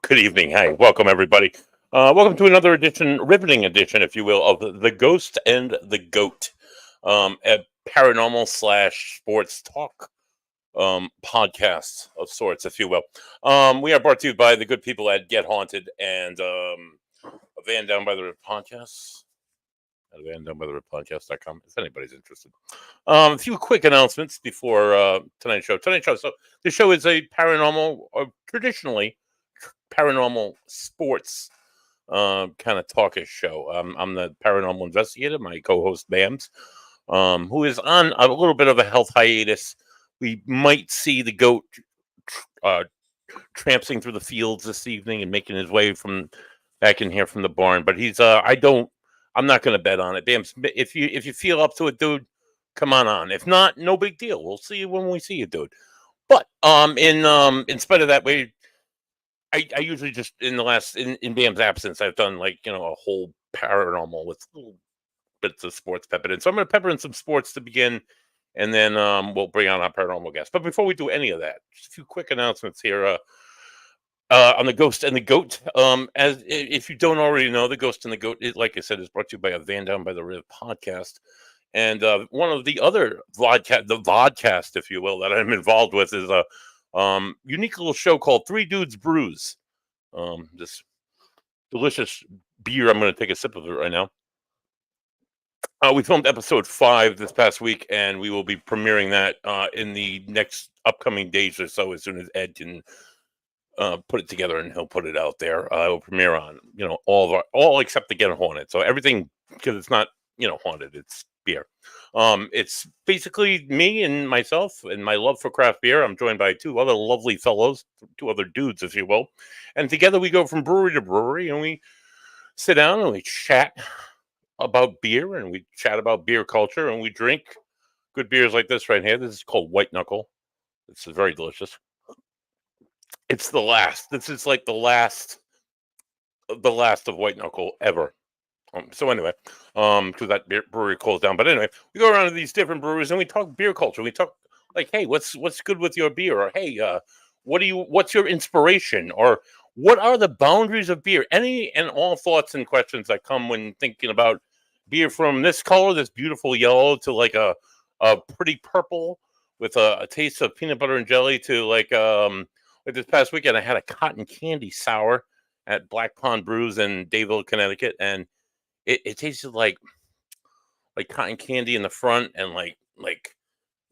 Good evening. Hi, welcome everybody. Welcome to another riveting edition, if you will, of The Ghost and the Goat, a paranormal / sports talk podcast of sorts, if you will. We are brought to you by the good people at Get Haunted and Van Down by the River Podcast. VanDownByTheRiverPodcast.com, if anybody's interested. A few quick announcements before tonight's show. So the show is a paranormal, or traditionally paranormal sports kind of talkish show. I'm the paranormal investigator, my co-host Bams, who is on a little bit of a health hiatus. We might see the goat tramping through the fields this evening and making his way from back in here from the barn, but he's I'm not going to bet on it. Bams, if you feel up to it, dude, come on. If not, no big deal. We'll see you when we see you, dude. But in spite of that, I usually just in Bam's absence, I've done a whole paranormal with little bits of sports peppered in. So I'm going to pepper in some sports to begin, and then we'll bring on our paranormal guest. But before we do any of that, just a few quick announcements here. On the Ghost and the Goat. As if you don't already know, the Ghost and the Goat, like I said, is brought to you by a Van Down by the River podcast. And one of the other vodcast, if you will, that I'm involved with is a unique little show called Three Dudes Brews. This delicious beer. I'm going to take a sip of it right now. We filmed episode 5 this past week, and we will be premiering that in the next upcoming days or so, as soon as Ed can put it together and he'll put it out there. It'll premiere on all except the Get Haunted. So everything, because it's not haunted, it's beer. It's basically me and myself and my love for craft beer. I'm joined by 2 other lovely fellows, 2 other dudes, if you will, and together we go from brewery to brewery and we sit down and we chat about beer and we chat about beer culture and we drink good beers like this right here. This is called White Knuckle. It's very delicious. It's the last. This is like the last of White Knuckle ever. So anyway, because that brewery closed down. But anyway, we go around to these different breweries and we talk beer culture. We talk like, hey, what's good with your beer? Or hey, what's your inspiration? Or what are the boundaries of beer? Any and all thoughts and questions that come when thinking about beer, from this color, this beautiful yellow, to like a pretty purple with a taste of peanut butter and jelly, to like this past weekend, I had a cotton candy sour at Black Pond Brews in Dayville, Connecticut, and it tasted like cotton candy in the front, and like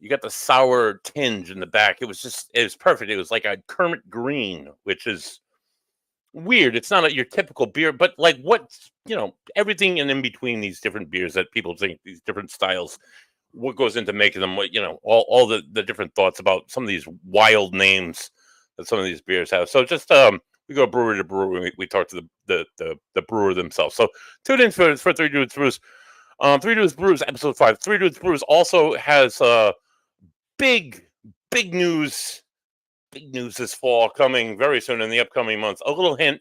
you got the sour tinge in the back. It was perfect. It was like a Kermit Green, which is weird. It's not your typical beer, but like everything in between these different beers that people think, these different styles, what goes into making them, all the different thoughts about some of these wild names that some of these beers have. So just we go brewery to brewery. We talk to the brewer themselves. So tune in for Three Dudes Brews. 3 Dudes Brews, episode 5. 3 Dudes Brews also has big news. Big news this fall, coming very soon in the upcoming months. A little hint: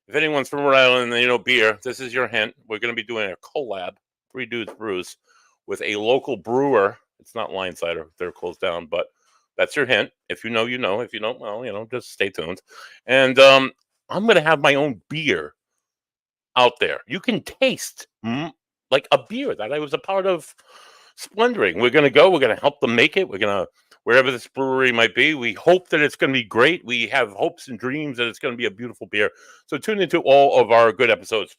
if anyone's from Rhode Island and beer, this is your hint. We're going to be doing a collab, 3 Dudes Brews, with a local brewer. It's not Line Cider; they're closed down, but that's your hint. If you know, you know. If you don't, well, just stay tuned. And I'm going to have my own beer out there. You can taste like a beer that I was a part of splendoring. We're going to help them make it. We're going to, wherever this brewery might be, we hope that it's going to be great. We have hopes and dreams that it's going to be a beautiful beer. So tune into all of our good episodes.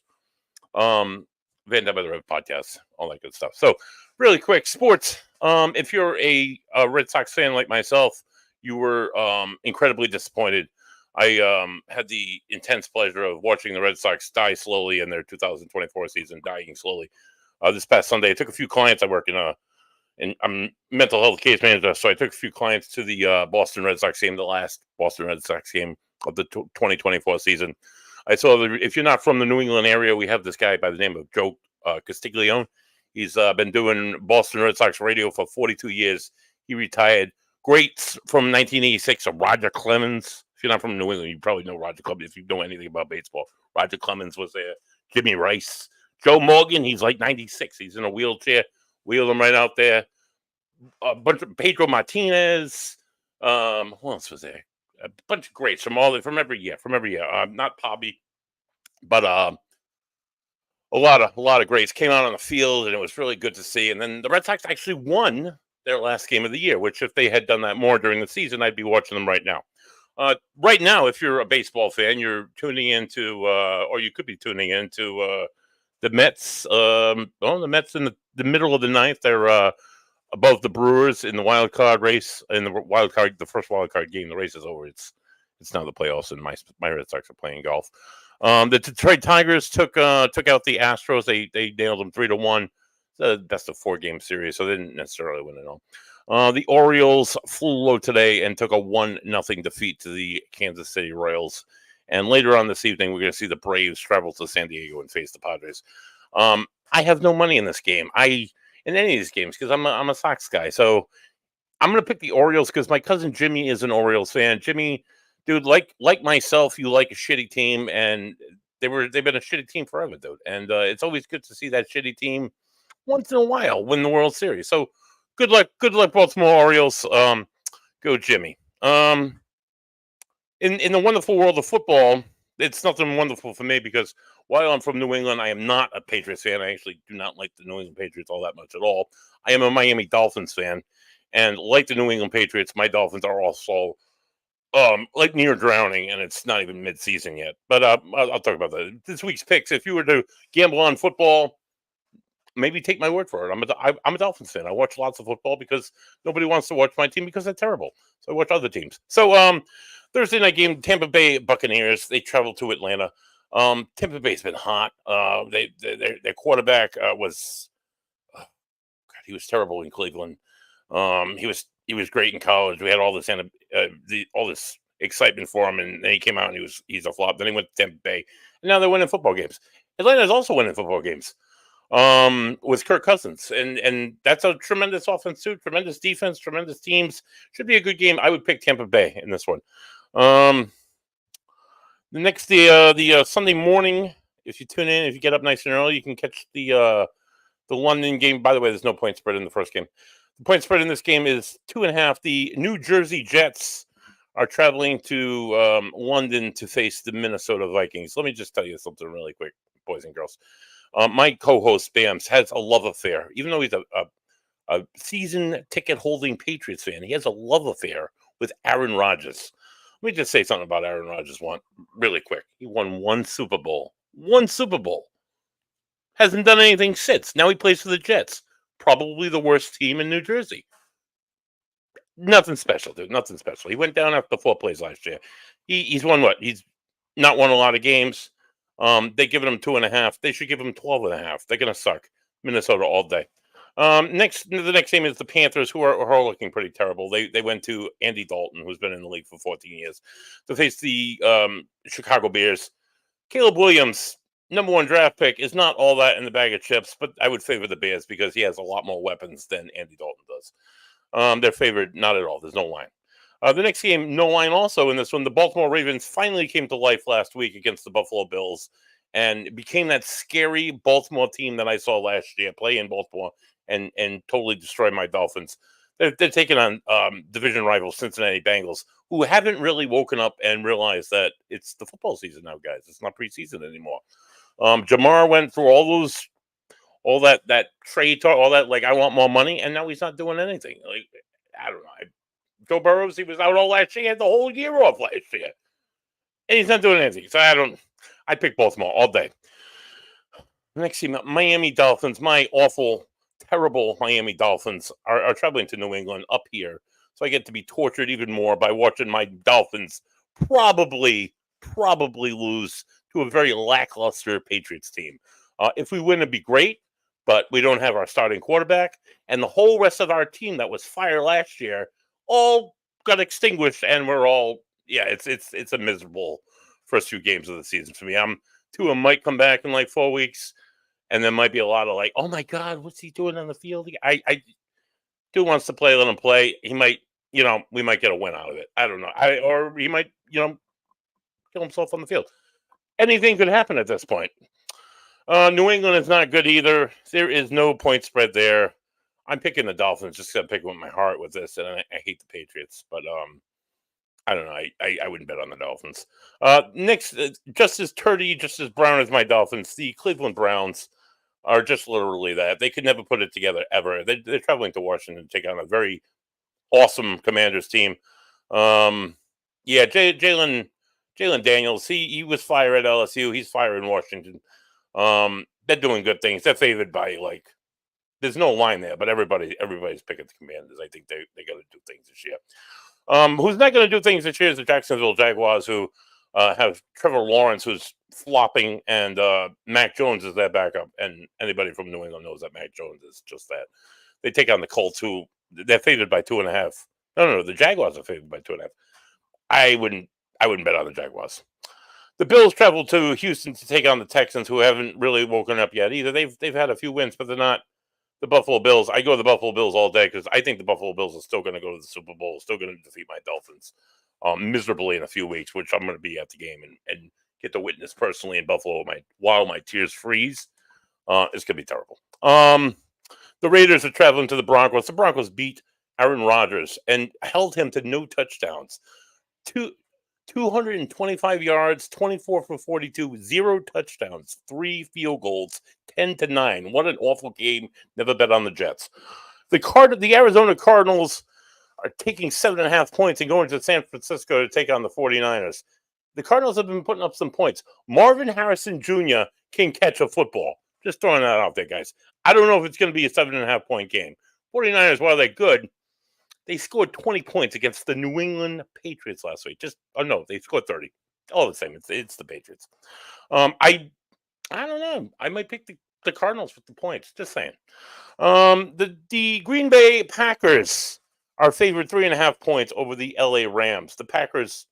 Van Down by the River podcast, all that good stuff. So really quick, sports. If you're a Red Sox fan like myself, you were incredibly disappointed. I had the intense pleasure of watching the Red Sox die slowly in their 2024 season, dying slowly. this past Sunday. I took a few clients. I work in I'm mental health case manager, so I took a few clients to the Boston Red Sox game, the last Boston Red Sox game of the 2024 season. I saw if you're not from the New England area, we have this guy by the name of Joe Castiglione. He's been doing Boston Red Sox radio for 42 years. He retired. Greats from 1986 of Roger Clemens. If you're not from New England, you probably know Roger Clemens if you know anything about baseball. Roger Clemens was there. Jimmy Rice. Joe Morgan, he's like 96. He's in a wheelchair. Wheeled him right out there. A bunch of Pedro Martinez. Who else was there? A bunch of greats from every year. Not Pobby, but a lot of greats came out on the field, and it was really good to see. And then the Red Sox actually won their last game of the year, which if they had done that more during the season, I'd be watching them right now. Right now, if you're a baseball fan, you're tuning into, or you could be tuning into the Mets. The Mets in the middle of the ninth. They're above the Brewers in the wild card race. In the first wild card game, the race is over. It's now the playoffs, and my Red Sox are playing golf. The Detroit Tigers took out the Astros. They nailed them 3-1. The best of 4-game series, so they didn't necessarily win it all. The Orioles flew low today and took a 1-0 defeat to the Kansas City Royals. And later on this evening, we're going to see the Braves travel to San Diego and face the Padres. I have no money in this game. In any of these games because I'm a Sox guy. So I'm going to pick the Orioles because my cousin Jimmy is an Orioles fan. Jimmy, dude, like myself, you like a shitty team, and they've been a shitty team forever, dude. And it's always good to see that shitty team once in a while win the World Series. So good luck, Baltimore Orioles. Go Jimmy. In the wonderful world of football, it's nothing wonderful for me because while I'm from New England, I am not a Patriots fan. I actually do not like the New England Patriots all that much at all. I am a Miami Dolphins fan, and like the New England Patriots, my Dolphins are also like near drowning, and it's not even mid-season yet. But I'll talk about that. This week's picks. If you were to gamble on football, maybe take my word for it. I'm a Dolphins fan. I watch lots of football because nobody wants to watch my team because they're terrible. So I watch other teams. So Thursday night game, Tampa Bay Buccaneers. They travel to Atlanta. Tampa Bay's been hot. Their quarterback was he was terrible in Cleveland. He was great in college. We had all this excitement for him, and then he came out and he's a flop. Then he went to Tampa Bay, and now they're winning football games. Atlanta's also winning football games with Kirk Cousins, and that's a tremendous offense too, tremendous defense, tremendous teams. Should be a good game. I would pick Tampa Bay in this one. The Sunday morning, if you tune in, if you get up nice and early, you can catch the London game. By the way, there's no point spread in the first game. The point spread in this game is 2.5. The New Jersey Jets are traveling to London to face the Minnesota Vikings. Let me just tell you something really quick, boys and girls. My co-host Bams has a love affair, even though he's a season ticket holding Patriots fan. He has a love affair with Aaron Rodgers. Let me just say something about Aaron Rodgers really quick. He won one Super Bowl. Hasn't done anything since. Now he plays for the Jets. Probably the worst team in New Jersey. Nothing special, dude. Nothing special. He went down after 4 plays last year. He's won what? He's not won a lot of games. They given him 2.5. They should give him 12.5. They're gonna suck. Minnesota all day. The next game is the Panthers, who are looking pretty terrible. They went to Andy Dalton, who's been in the league for 14 years, to face the Chicago Bears. Caleb Williams, number 1 draft pick, is not all that in the bag of chips, but I would favor the Bears because he has a lot more weapons than Andy Dalton does. They're favored not at all. There's no line. The next game, no line also in this one. The Baltimore Ravens finally came to life last week against the Buffalo Bills and became that scary Baltimore team that I saw last year play in Baltimore and totally destroy my Dolphins. They're taking on division rival Cincinnati Bengals, who haven't really woken up and realized that it's the football season now, guys. It's not preseason anymore. Jamar went through all that trade talk, all that, like, I want more money, and now he's not doing anything. Like, I don't know. Joe Burrows, he was out all last year. He had the whole year off last year. And he's not doing anything. So I pick Baltimore all day. Next team, Miami Dolphins. My awful, terrible Miami Dolphins are traveling to New England up here. So I get to be tortured even more by watching my Dolphins probably lose to a very lackluster Patriots team. If we win, it'd be great. but we don't have our starting quarterback, and the whole rest of our team that was fire last year all got extinguished, and we're all it's a miserable first few games of the season for me. Tua might come back in like 4 weeks, and there might be a lot of like, oh my god, what's he doing on the field? I Tua wants to play, let him play. He might, we might get a win out of it. I don't know. Or he might, kill himself on the field. Anything could happen at this point. New England is not good either. There is no point spread there. I'm picking the Dolphins just because I'm picking with my heart with this, and I hate the Patriots, but I don't know. I wouldn't bet on the Dolphins. Next, just as turdy, just as brown as my Dolphins, the Cleveland Browns are just literally that. They could never put it together ever. They're traveling to Washington to take on a very awesome Commanders team. Jalen Daniels, he was fire at LSU. He's fire in Washington. They're doing good things. They're favored by there's no line there, but everybody's picking the Commanders. I think they got to do things this year. Who's not going to do things this year is the Jacksonville Jaguars, who have Trevor Lawrence, who's flopping, and Mac Jones is their backup. And anybody from New England knows that Mac Jones is just that. They take on the Colts, who they're favored by 2.5. No, the Jaguars are favored by 2.5. I wouldn't bet on the Jaguars. The Bills travel to Houston to take on the Texans, who haven't really woken up yet either. They've had a few wins, but they're not the Buffalo Bills. I go the Buffalo Bills all day because I think the Buffalo Bills are still going to go to the Super Bowl, still going to defeat my Dolphins miserably in a few weeks, which I'm going to be at the game and get to witness personally in Buffalo while my tears freeze. It's going to be terrible. The Raiders are traveling to the Broncos. The Broncos beat Aaron Rodgers and held him to no touchdowns. 225 yards, 24 for 42, 0 touchdowns, 3 field goals, 10-9. What an awful game. Never bet on the Jets. The Arizona Cardinals are taking 7.5 points and going to San Francisco to take on the 49ers. The Cardinals have been putting up some points. Marvin Harrison Jr. can catch a football. Just throwing that out there, guys. I don't know if it's going to be a 7.5 point game. 49ers, while they're good, they scored 20 points against the New England Patriots last week. They scored 30. All the same, it's the Patriots. I don't know. I might pick the Cardinals with the points. Just saying. The Green Bay Packers are favored 3.5 points over the LA Rams. The Packers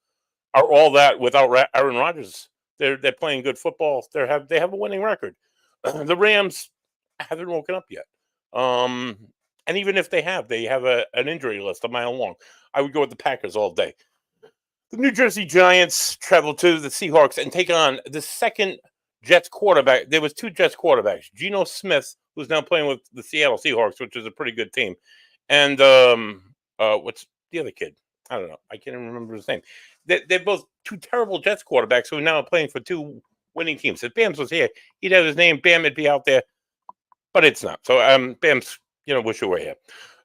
are all that without Aaron Rodgers. They're playing good football. They have a winning record. The Rams haven't woken up yet. And even if they have an injury list a mile long. I would go with the Packers all day. The New Jersey Giants travel to the Seahawks and take on the second Jets quarterback. There was 2 Jets quarterbacks. Geno Smith, who's now playing with the Seattle Seahawks, which is a pretty good team. And what's the other kid? I don't know. I can't even remember his name. They're both 2 terrible Jets quarterbacks who are now playing for 2 winning teams. If Bams was here, he'd have his name. Bam would be out there. But it's not. So Bam's, wish you were here.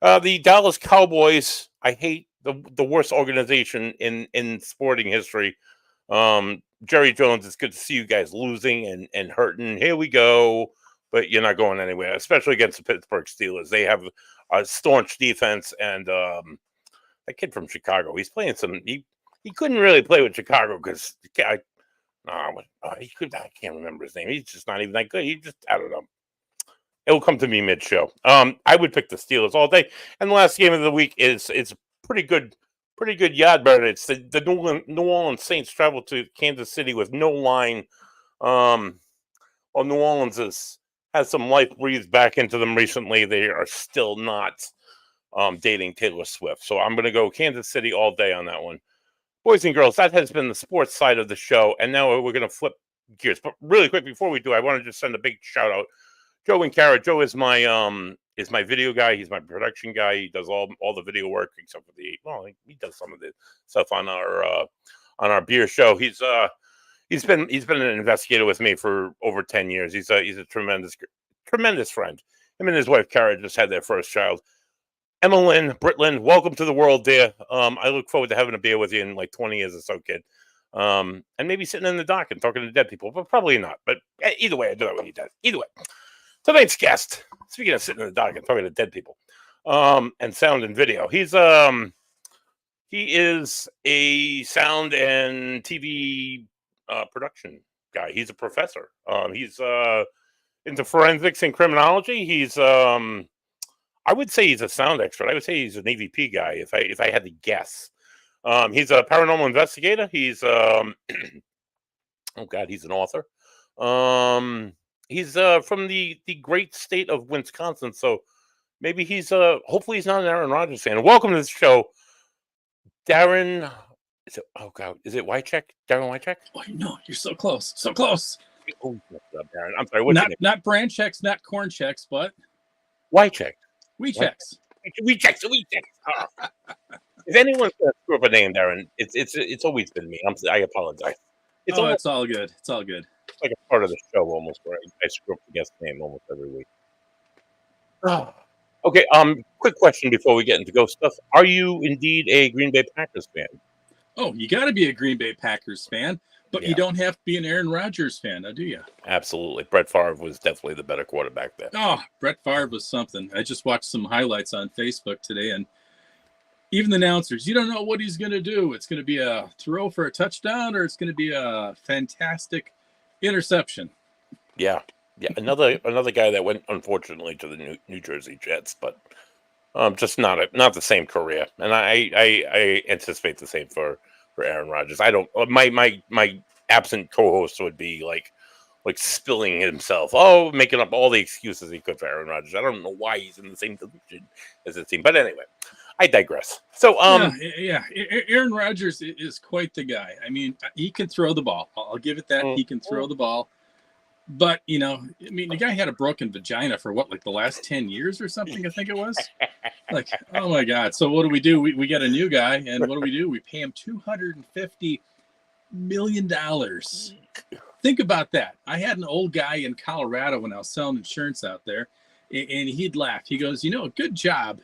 The Dallas Cowboys, I hate the worst organization in sporting history. Jerry Jones, it's good to see you guys losing and hurting. Here we go. But you're not going anywhere, especially against the Pittsburgh Steelers. They have a staunch defense, and that kid from Chicago, he's playing he couldn't really play with Chicago because I can't remember his name. He's just not even that good. I don't know. It will come to me mid-show. I would pick the Steelers all day. And the last game of the week is pretty good yard burner. It's the New Orleans Saints travel to Kansas City with no line. New Orleans has some life breathed back into them recently. They are still not dating Taylor Swift. So I'm going to go Kansas City all day on that one. Boys and girls, that has been the sports side of the show. And now we're going to flip gears. But really quick, before we do, I want to just send a big shout out. Joe and Kara. Joe is my video guy. He's my production guy. He does all the video work except for he does some of the stuff on our beer show. He's been an investigator with me for over 10 years. He's a tremendous friend. Him and his wife Kara just had their first child. Emmeline Britland, welcome to the world, dear. I look forward to having a beer with you in like 20 years or so, kid. And maybe sitting in the dock and talking to dead people, but probably not. But either way, I do that when you dead. Either way. Tonight's guest, speaking of sitting in the dock and talking to dead people, and sound and video, he is a sound and TV production guy. He's a professor. He's into forensics and criminology. He's I would say he's a sound expert. I would say he's an EVP guy if I had to guess. He's a paranormal investigator. He's oh god, he's an author. He's from the great state of Wisconsin, so maybe he's hopefully he's not an Aaron Rodgers fan. Welcome to the show, Darren. Is it Wiczek? Darren Wiczek? Oh no, you're so close. So close. Oh, Darren. I'm sorry, what's your name? Not brand checks, not corn checks, but Wiczek. Wiczeks. Wiczek. If anyone's gonna screw up a name, Darren, it's always been me. I apologize. It's all good. It's all good. It's like a part of the show almost, where I screw up the guest name almost every week. Oh. Okay. Quick question before we get into ghost stuff: are you indeed a Green Bay Packers fan? Oh, you got to be a Green Bay Packers fan, but you don't have to be an Aaron Rodgers fan, now do you? Absolutely. Brett Favre was definitely the better quarterback there. Oh, Brett Favre was something. I just watched some highlights on Facebook today, and even the announcers, you don't know what he's going to do. It's going to be a throw for a touchdown, or it's going to be a fantastic interception. Yeah. Another guy that went, unfortunately, to the New Jersey Jets, but just not the same career. And I anticipate the same for Aaron Rodgers. I don't. My absent co-host would be like spilling himself. Oh, making up all the excuses he could for Aaron Rodgers. I don't know why he's in the same division as the team, but anyway. I digress. So, Aaron Rodgers is quite the guy. I mean, he can throw the ball. I'll give it that. He can throw the ball. But, the guy had a broken vagina for the last 10 years or something, I think it was. Oh, my God. So what do? We got a new guy, and what do? We pay him $250 million. Think about that. I had an old guy in Colorado when I was selling insurance out there, and he'd laugh. He goes, good job.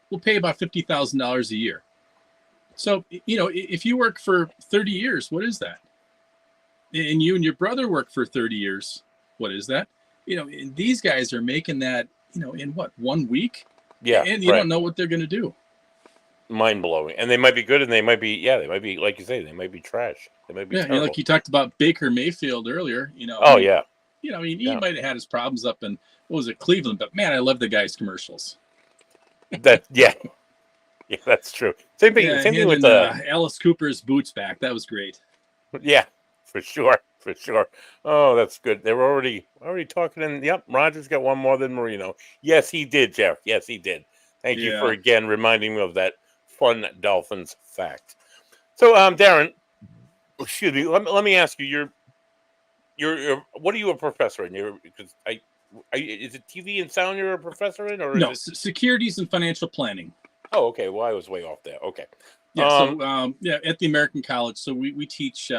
We'll pay about $50,000 a year. So, if you work for 30 years, what is that? And you and your brother work for 30 years, what is that? And these guys are making that, in 1 week? Yeah. And you don't know what they're going to do. Mind blowing. And they might be good, and they might be, like you say, they might be trash. They might be terrible. Like you talked about Baker Mayfield earlier, Oh, yeah. He might have had his problems up in, Cleveland, but man, I love the guy's commercials. Yeah, that's true. Same thing with Alice Cooper's boots back. That was great. Yeah, for sure. Oh, that's good. They were already talking. And yep, Rodgers got one more than Marino. Yes, he did, Jeff. Yes, he did. Thank you for again reminding me of that fun Dolphins fact. So, Darren, excuse me. Let me ask you. You're what are you a professor in? Because is it TV and sound you're a professor in, or no? Securities and financial planning. Oh, okay. Well, I was way off there. Okay. Yeah. At the American College, so we teach,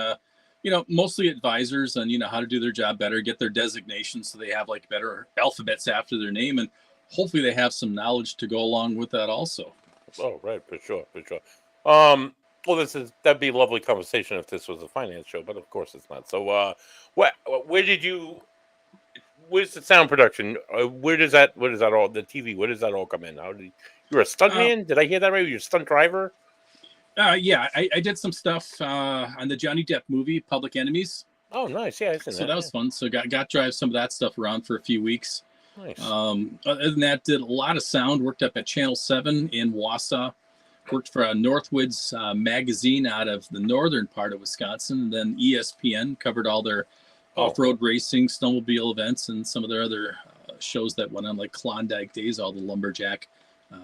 mostly advisors on how to do their job better, get their designations, so they have better alphabets after their name, and hopefully they have some knowledge to go along with that also. Oh, right, for sure. Well, that'd be a lovely conversation if this was a finance show, but of course it's not. So, where's the sound production? Where does that all, the TV, where does that all come in? You're a stuntman? Did I hear that right? You're a stunt driver? Yeah, I did some stuff on the Johnny Depp movie, Public Enemies. Oh, nice. Yeah, so that was fun. So got to drive some of that stuff around for a few weeks. Nice. Other than that, did a lot of sound. Worked up at Channel 7 in Wausau. Worked for Northwoods magazine out of the northern part of Wisconsin. And then ESPN covered all their off-road racing, snowmobile events, and some of their other shows that went on, like Klondike Days, all the lumberjack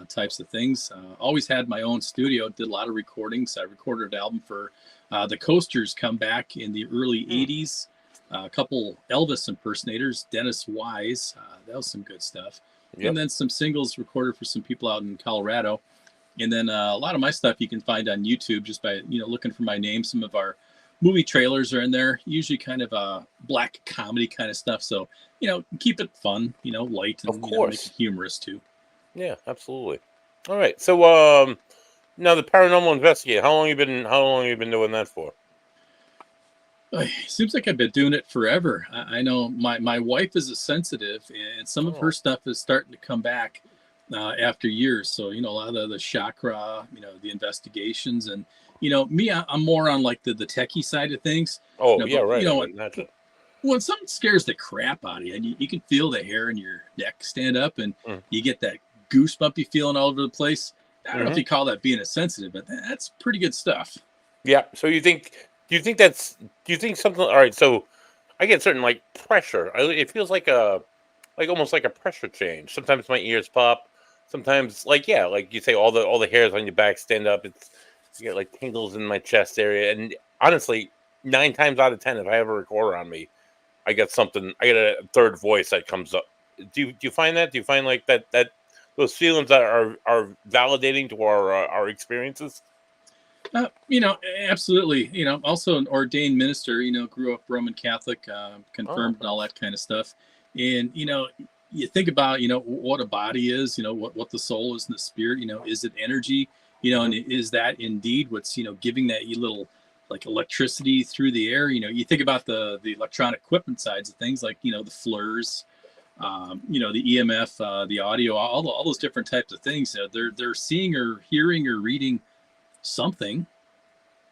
types of things. Always had my own studio. Did a lot of recordings. I recorded an album for the Coasters comeback in the early 80s. A couple Elvis impersonators, Dennis Wise. That was some good stuff. Yep. And then some singles recorded for some people out in Colorado. And then a lot of my stuff you can find on YouTube just by looking for my name. Some of our movie trailers are in there, usually kind of black comedy kind of stuff. So, keep it fun, light, and of course, make it humorous too. Yeah, absolutely. All right. So now the paranormal investigator, how long you been doing that for? Seems like I've been doing it forever. I know my wife is a sensitive, and some of her stuff is starting to come back after years. So, a lot of the chakra, the investigations, and, me, I'm more on like the techie side of things. Oh, yeah, right. when something scares the crap out of you, and you can feel the hair in your neck stand up, and Mm. you get that goosebumpy feeling all over the place. I don't know if Mhm. you call that being a sensitive, but that's pretty good stuff. Yeah. So do you think something? All right. So I get certain like pressure. It feels like almost like a pressure change. Sometimes my ears pop. Sometimes like yeah, like you say, all the hairs on your back stand up. It's you get like tingles in my chest area. And honestly, 9 times out of 10, if I have a recorder on me, I get something. I get a third voice that comes up. Do you find that? Do you find like that those feelings that are validating to our experiences? Absolutely. Also an ordained minister. Grew up Roman Catholic, Oh, confirmed, and all that kind of stuff. And you think about what a body is. What the soul is and the spirit. Is it energy? And hmm, is that indeed what's giving that little like electricity through the air? You think about the electronic equipment sides of things, like the FLIRs, the EMF, the audio, all those different types of things. They're seeing or hearing or reading something.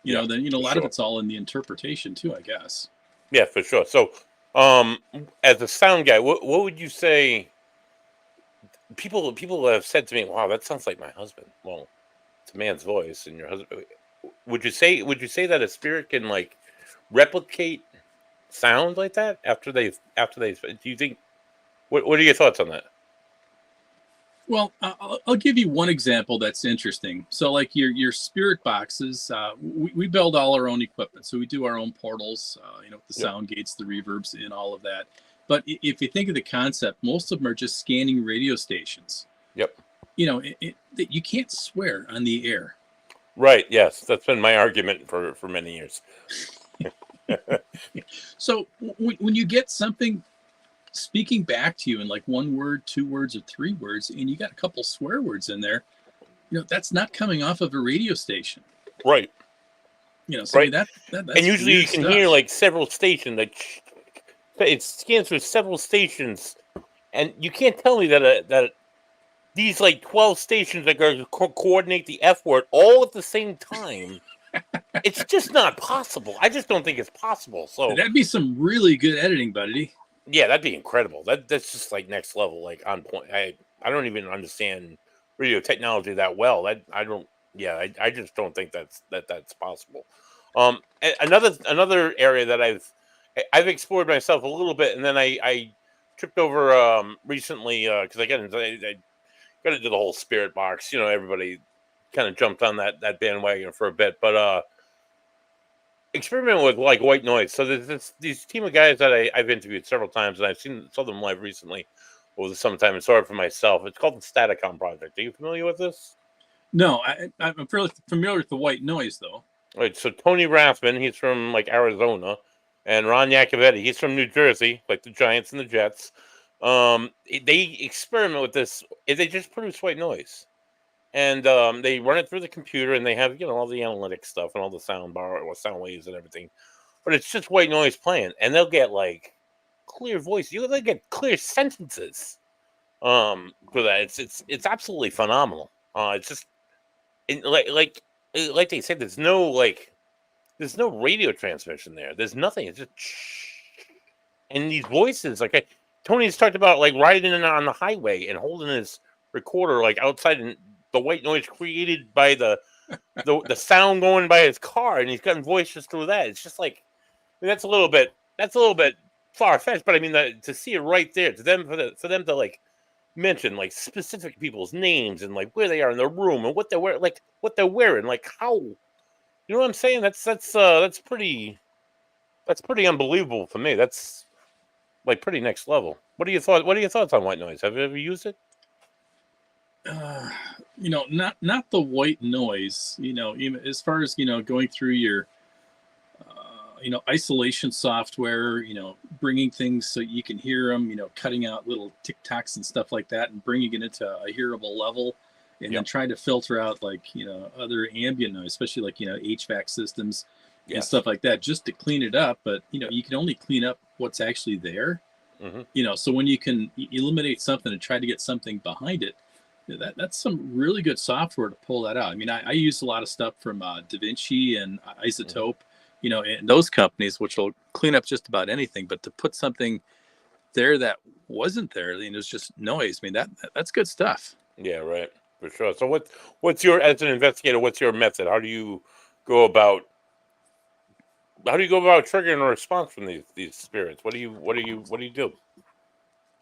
yeah, Then a for lot of sure. it's all in the interpretation too, I guess. Yeah, for sure. So, as a sound guy, what would you say? People have said to me, "Wow, that sounds like my husband." Well, it's a man's voice, and your husband. Would you say that a spirit can like replicate sound like that after they've? Do you think? What are your thoughts on that? Well, I'll give you one example that's interesting. So, like your spirit boxes, we build all our own equipment. So we do our own portals, the Yep. sound gates, the reverbs, and all of that. But if you think of the concept, most of them are just scanning radio stations. Yep. That you can't swear on the air. Right. Yes, that's been my argument for many years. So when you get something speaking back to you in like one word, 2 words, or 3 words, and you got a couple swear words in there, that's not coming off of a radio station. Right. So I Right. mean And that's usually you weird can hear stuff. like several stations, like it scans through several stations, and you can't tell me that these like 12 stations that are coordinate the F word all at the same time. It's just not possible. I just don't think it's possible. So That'd be some really good editing, buddy. yeah, that'd be incredible. That's just like next level, like on point. I don't even understand radio technology that well. That I don't. Yeah, I just don't think that's possible. Another area that I've explored myself a little bit, and then I tripped over recently because I got into the whole spirit box. You know, everybody kind of jumped on that bandwagon for a bit, but experiment with like white noise. So there's these team of guys that I've interviewed several times, and saw them live recently over the summertime and saw it for myself. It's called the Staticon Project. Are you familiar with this? No, I'm fairly familiar with the white noise, though. Right. So Tony Rathman, he's from like Arizona, and Ron Yacovetti, he's from New Jersey, like the Giants and the Jets. They experiment with this. They just produce white noise, and they run it through the computer, and they have all the analytics stuff and all the sound bar or sound waves and everything. But it's just white noise playing, and they'll get like clear voice. They get clear sentences. For that, it's absolutely phenomenal. It's just like they said, there's no radio transmission there. There's nothing. It's just and these voices. Tony's talked about like riding in on the highway and holding his recorder like outside, and the white noise created by the sound going by his car, and he's gotten voices through that. It's just like that's a little bit far fetched, but I mean to see it right there to them for them to like mention like specific people's names and like where they are in the room and what they're wearing, like how what I'm saying. That's pretty unbelievable for me. That's like pretty next level. What are your thoughts on white noise? Have you ever used it? Uh, not the white noise. Even as far as going through your isolation software, bringing things so you can hear them, cutting out little tic-tacs and stuff like that and bringing it into a hearable level, and then Yep. trying to filter out like other ambient noise, especially like HVAC systems and Yes. stuff like that, just to clean it up. But you can only clean up what's actually there. Hmm. So when you can eliminate something and try to get something behind it, that's some really good software to pull that out. I mean, I use a lot of stuff from Da Vinci and Hmm. Isotope, and those companies, which will clean up just about anything, but to put something there that wasn't there, you know, it's just noise. I mean, that's good stuff. Yeah, right. For sure. So what's your, as an investigator, what's your method? Go about how do you go about triggering a response from these spirits? What do you do?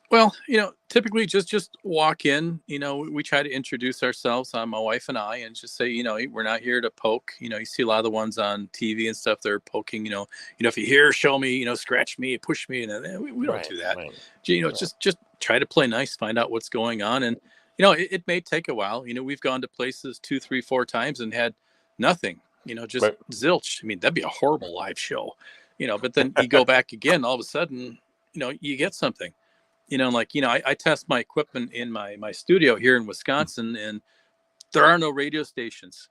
Well, you know, typically just walk in. You know, we try to introduce ourselves, my wife and I, and just say, you know, we're not here to poke. You know, you see a lot of the ones on TV and stuff. They're poking. You know, if you hear, show me. You know, scratch me, push me, and we don't Right, do that. right. You know, Yeah. just try to play nice, find out what's going on, and you know, it may take a while. You know, we've gone to places 2, 3, 4 times and had nothing. You know, just Right. zilch. I mean, that'd be a horrible live show. You know, but then you go back again, all of a sudden, you know, you get something. You know, like, you know, I test my equipment in my studio here in Wisconsin, and there are no radio stations.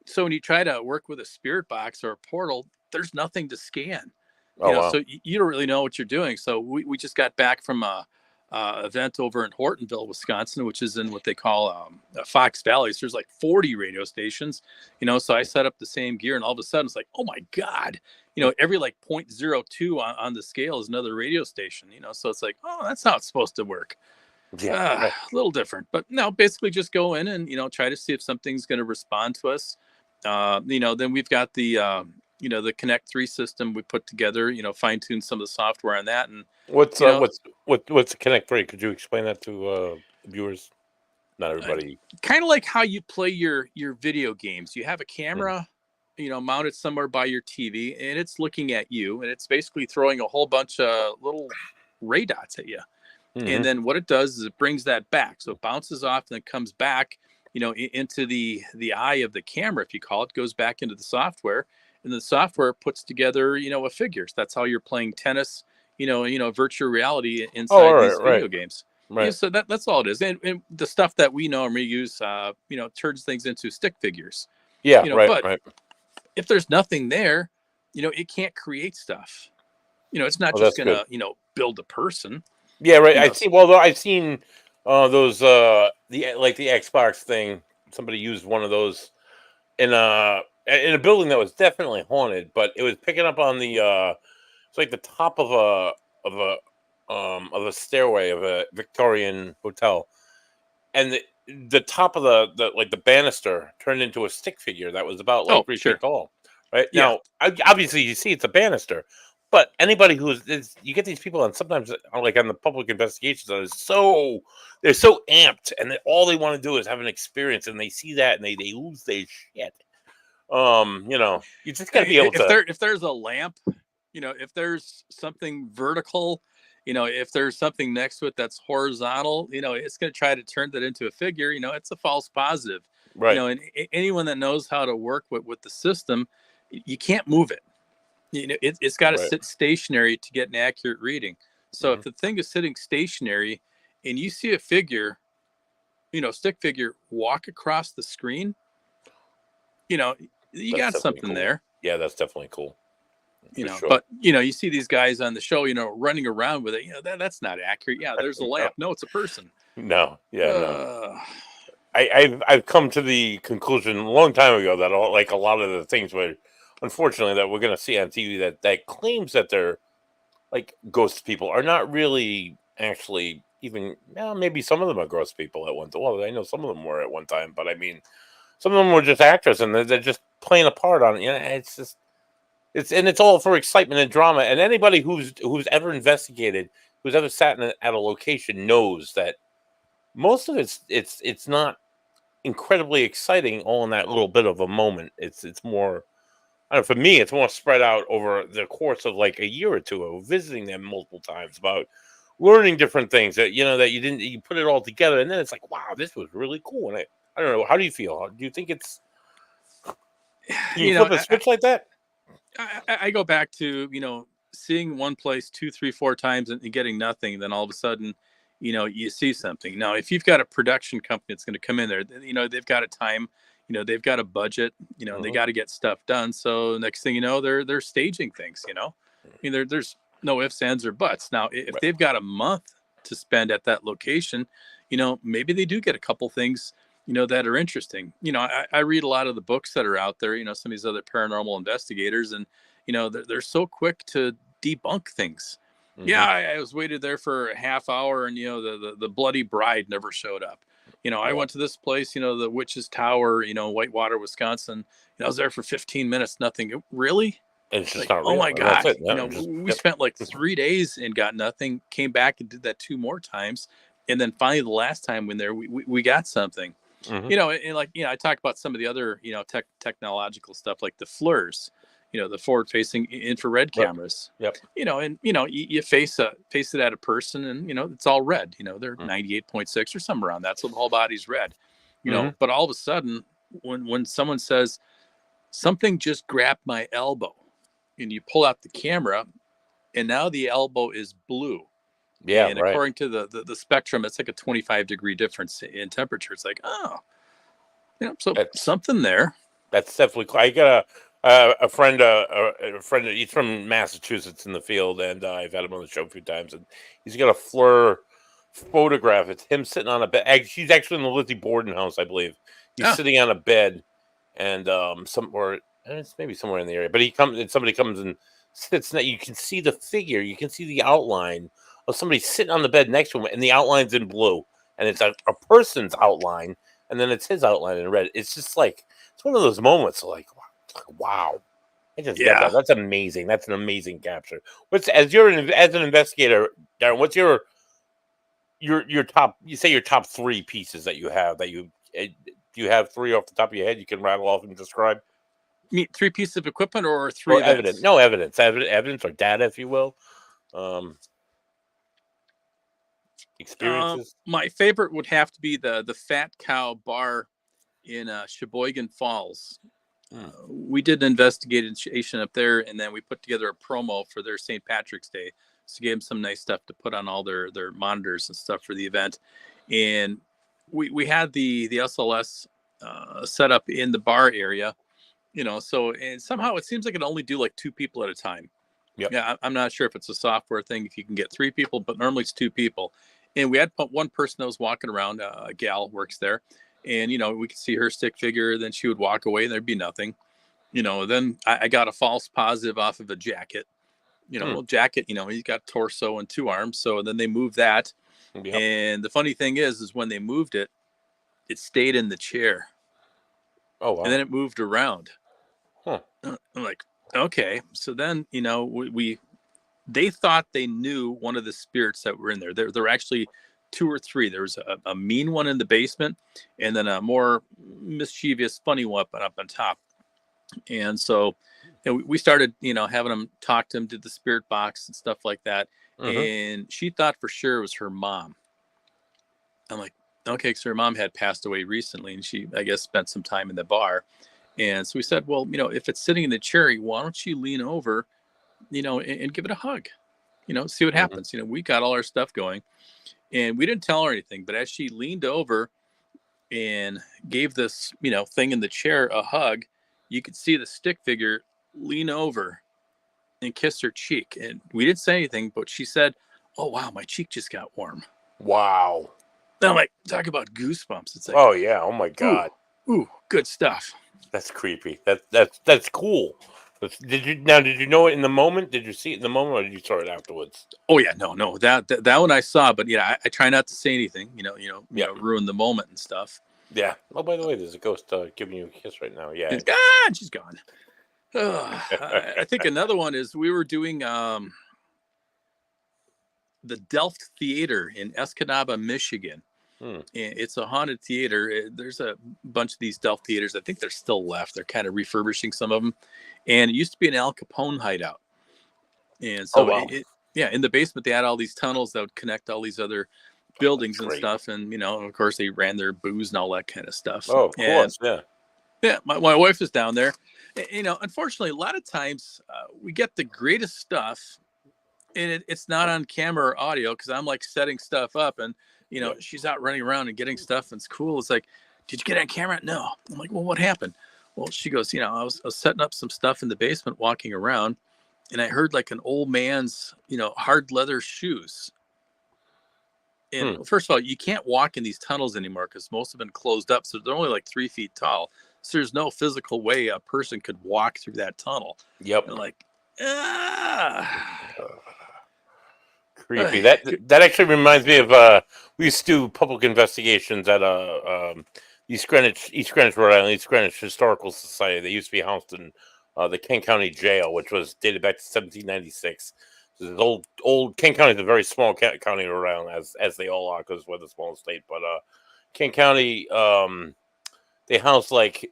So when you try to work with a spirit box or a portal, there's nothing to scan. You Oh know, wow. so you don't really know what you're doing. So we just got back from a event over in Hortonville, Wisconsin, which is in what they call Fox Valley. So there's like 40 radio stations. You know, so I set up the same gear, and all of a sudden it's like, oh my god, you know, every like 0.02 on the scale is another radio station. You know, so it's like, oh, that's how it's supposed to work. Yeah. A Right. little different, but no, basically just go in and, you know, try to see if something's going to respond to us. You know, then we've got you know, the Connect 3 system we put together, you know, fine tune some of the software on that. And, What's you know, what's the Connect 3? Could you explain that to viewers? Not everybody. kind of like how you play your video games. You have a Mhm. camera, you know, mounted somewhere by your TV, and it's looking at you, and it's basically throwing a whole bunch of little ray dots at you. And Mhm. then what it does is it brings that back. So it bounces off and it comes back, you know, into the eye of the camera, if you call it, goes back into the software, and the software puts together, you know, a figure. So that's how you're playing tennis, you know, virtual reality Oh, all inside right, these right, video games. You know, right. so that's all it is. And the stuff that we know and we use, you know, turns things into stick figures, Yeah, you know, right, but right. if there's nothing there, you know, it can't create stuff. You know, it's not Oh, just that's going good. to, you know, build a person, Yeah, right. you know. I've seen those like the Xbox thing. Somebody used one of those in a building that was definitely haunted, but it was picking up on the it's like the top of a stairway of a Victorian hotel, and the top of the like the banister turned into a stick figure that was about like Oh, 3 feet sure. tall. Right Yeah. now, obviously you see it's a banister, but anybody you get these people, and sometimes like on the public investigations that is so they're so amped, and all they want to do is have an experience, and they see that and they lose their shit. You know, you just got to be able to. If there's a lamp, you know, if there's something vertical, you know, if there's something next to it that's horizontal, you know, it's going to try to turn that into a figure. You know, it's a false positive. You Right. know, and anyone that knows how to work with the system, you can't move it. You know, it's got to Right. sit stationary to get an accurate reading. So if Mhm. the thing is sitting stationary and you see a figure, you know, stick figure walk across the screen, you know, you That's got definitely something cool. there. Yeah, that's definitely cool You for know, sure. but you know, you see these guys on the show, you know, running around with it. You know, that's not accurate. Yeah, there's a No, lamp. No, it's a person. no, yeah, no. Uh, I've come to the conclusion a long time ago that like a lot of the things unfortunately, that we're going to see on TV that claims that they're like ghost people are not really actually even. Well, maybe some of them are ghost people at one time. Well, I know some of them were at one time, but I mean, some of them were just actors, and they're just playing a part on it. You know, it's just it's all for excitement and drama. And anybody who's ever investigated, who's ever sat at a location knows that most of it's not incredibly exciting all in that little bit of a moment. It's more, I don't know, for me, it's more spread out over the course of like a year or two of visiting them multiple times, about learning different things that that you put it all together, and then it's like, wow, this was really cool. And I don't know, how do you feel? Do you think can you you know, flip a switch like that? I go back to, you know, seeing one place 2, 3, 4 times and getting nothing. Then all of a sudden, you know, you see something. Now, if you've got a production company that's going to come in there, you know, they've got a time, you know, they've got a budget, you know, they Hmm. got to get stuff done. So next thing you know, they're staging things. You know, I mean, there's no ifs, ands, or buts. Now, if Right. they've got a month to spend at that location, you know, maybe they do get a couple things, you know, that are interesting. You know, I read a lot of the books that are out there, you know, some of these other paranormal investigators, and, you know, they're so quick to debunk things. Mhm. Yeah, I was waited there for a half hour, and the bloody bride never showed up. I Yeah. went to this place, the Witch's Tower, Whitewater, Wisconsin. I was there for 15 minutes, nothing. Really? And it's just Like, not oh real. my And that's God. it. Yeah, just We yep. spent like 3 days and got nothing, came back and did that 2 more times. And then finally, the last time when there, we got something. Mhm. And like, I talk about some of the other, technological stuff like the FLIRs, the forward facing infrared Right. cameras, Yep. and, you face it at a person and, it's all red, they're Mm. 98.6 or somewhere around that. So the whole body's red, Mhm. but all of a sudden when someone says something just grabbed my elbow and you pull out the camera and now the elbow is blue. Yeah, And right. according to the spectrum, it's like a 25-degree difference in temperature. It's like, oh, so That's something there. that's definitely cool. I got a friend, a friend. He's from Massachusetts in the field, and I've had him on the show a few times. And he's got a FLIR photograph. It's him sitting on a bed. He's actually in the Lizzie Borden house, I believe. He's Ah, sitting on a bed, and somewhere, and it's maybe somewhere in the area. But somebody comes and sits. You can see the figure. You can see the outline of somebody sitting on the bed next to him, and the outline's in blue, and it's a person's outline, and then it's his outline in red. It's just like it's one of those moments like, wow, I just get that. yeah. That's amazing. That's an amazing capture. What's as an investigator, Darren? What's your top? You say your top three pieces that you have that you do you have three off the top of your head you can rattle off and describe Meet three pieces of equipment or three or evidence? events. No evidence or data, if you will. Um, experiences. My favorite would have to be the Fat Cow Bar in Sheboygan Falls. Hmm. We did an investigation up there, and then we put together a promo for their St. Patrick's Day. So gave them some nice stuff to put on all their monitors and stuff for the event. And we had the SLS set up in the bar area, so and somehow it seems like it only do like two people at a time. Yep. Yeah, I'm not sure if it's a software thing, if you can get three people, but normally it's two people. And we had one person that was walking around, a gal works there, and we could see her stick figure. Then she would walk away, and there'd be nothing. Then I got a false positive off of a jacket. Hmm. Well, jacket, he's got torso and two arms. So then they moved that, Yep. and the funny thing is when they moved it, it stayed in the chair, Oh and then wow. it moved around. Huh. I'm like, okay. So then we they thought they knew one of the spirits that were in there. There were actually two or three. There was a mean one in the basement, and then a more mischievous, funny one up on top. And so we started, having them talk to him, did the spirit box and stuff like that. Mm-hmm. And she thought for sure it was her mom. I'm like, okay, because her mom had passed away recently, and she, I guess, spent some time in the bar. And so we said, well, if it's sitting in the chair, why don't you lean over, and give it a hug? See what Mm-hmm. happens. We got all our stuff going, and we didn't tell her anything. But as she leaned over and gave this, thing in the chair a hug, you could see the stick figure lean over and kiss her cheek. And we didn't say anything, but she said, "Oh wow, my cheek just got warm." Wow. And I'm like, talk about goosebumps. It's like, Oh yeah. Oh my ooh, God. ooh, good stuff. That's creepy. That's cool. Did you know it in the moment? Did you see it in the moment, or did you saw it afterwards? Oh yeah, no, that one I saw, but yeah, I try not to say anything. Yeah. Ruin the moment and stuff. Yeah. Oh, by the way, there's a ghost giving you a kiss right now. Yeah. And she's gone. I think another one is we were doing the Delft Theater in Escanaba, Michigan. Hmm. And it's a haunted theater. There's a bunch of these Delft theaters. I think they're still left. They're kind of refurbishing some of them. And it used to be an Al Capone hideout. And Oh so wow. yeah, in the basement they had all these tunnels that would connect all these other That's buildings and great. stuff. And of course they ran their booze and all that kind of stuff. Oh, of And course. Yeah. yeah, my wife is down there. Unfortunately, a lot of times we get the greatest stuff, and it's not on camera or audio because I'm like setting stuff up, and Yep. she's out running around and getting stuff, and it's cool. It's like, did you get on camera? No. I'm like, well, what happened? Well, she goes, I was setting up some stuff in the basement, walking around, and I heard like an old man's, hard leather shoes. Hmm. And first of all, you can't walk in these tunnels anymore because most have been closed up. So they're only like 3 feet tall. So there's no physical way a person could walk through that tunnel. Yep. And like, ah. Creepy. That actually reminds me of we used to do public investigations at East Greenwich, Rhode Island, East Greenwich Historical Society. They used to be housed in the Kent County Jail, which was dated back to 1796. So this old Kent County is a very small county around, as they all are, because we're the smallest state. But Kent County, they housed like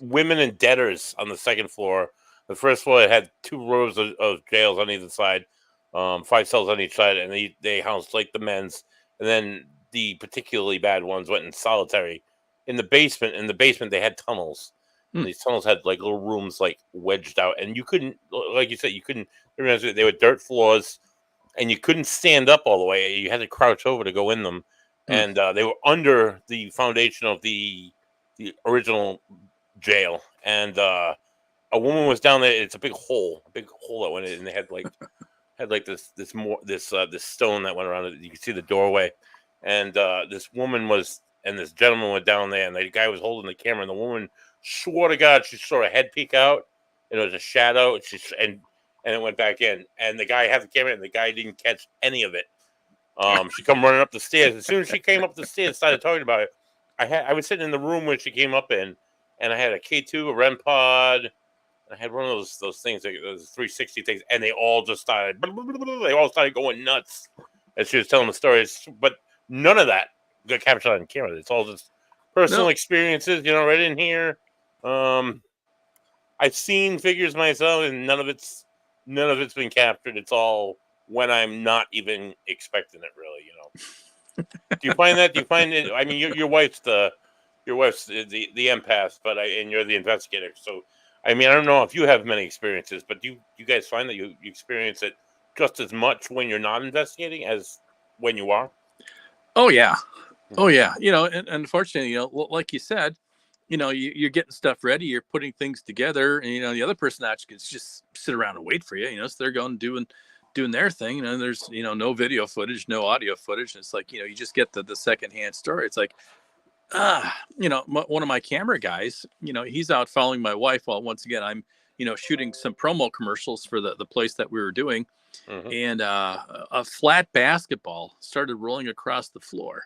women and debtors on the second floor. The first floor, it had 2 rows of jails on either side, 5 cells on each side, and they housed like the men's, and then the particularly bad ones went in solitary. In the basement, they had tunnels. And these tunnels had like little rooms like wedged out, and you couldn't, like you said, they were dirt floors, and you couldn't stand up all the way. You had to crouch over to go in them, and they were under the foundation of the original jail, and a woman was down there. It's a big hole that went in, and they had like this stone that went around it. You could see the doorway, and this woman and this gentleman went down there, and the guy was holding the camera, and the woman swore to God she saw a head peek out, and it was a shadow, and it went back in, and the guy had the camera, and the guy didn't catch any of it. She come running up the stairs. As soon as she came up the stairs, started talking about it. I was sitting in the room where she came up in, and I had a K2, a REM pod. I had one of those things, like those 360 things, and they all just started. They all started going nuts as she was telling the stories. But none of that got captured on camera. It's all just personal experiences, right in here. I've seen figures myself, and none of it's been captured. It's all when I'm not even expecting it, really. Do you find that? Do you find it? I mean, your wife's the empath, and you're the investigator. So, I mean, I don't know if you have many experiences, but do you guys find that you experience it just as much when you're not investigating as when you are? Oh yeah. And unfortunately, like you said, you're getting stuff ready, you're putting things together, and the other person actually can just sit around and wait for you. So they're going doing their thing. There's no video footage, no audio footage. And it's like you just get the secondhand story. It's like one of my camera guys, he's out following my wife while once again I'm shooting some promo commercials for the place that we were doing, and a flat basketball started rolling across the floor.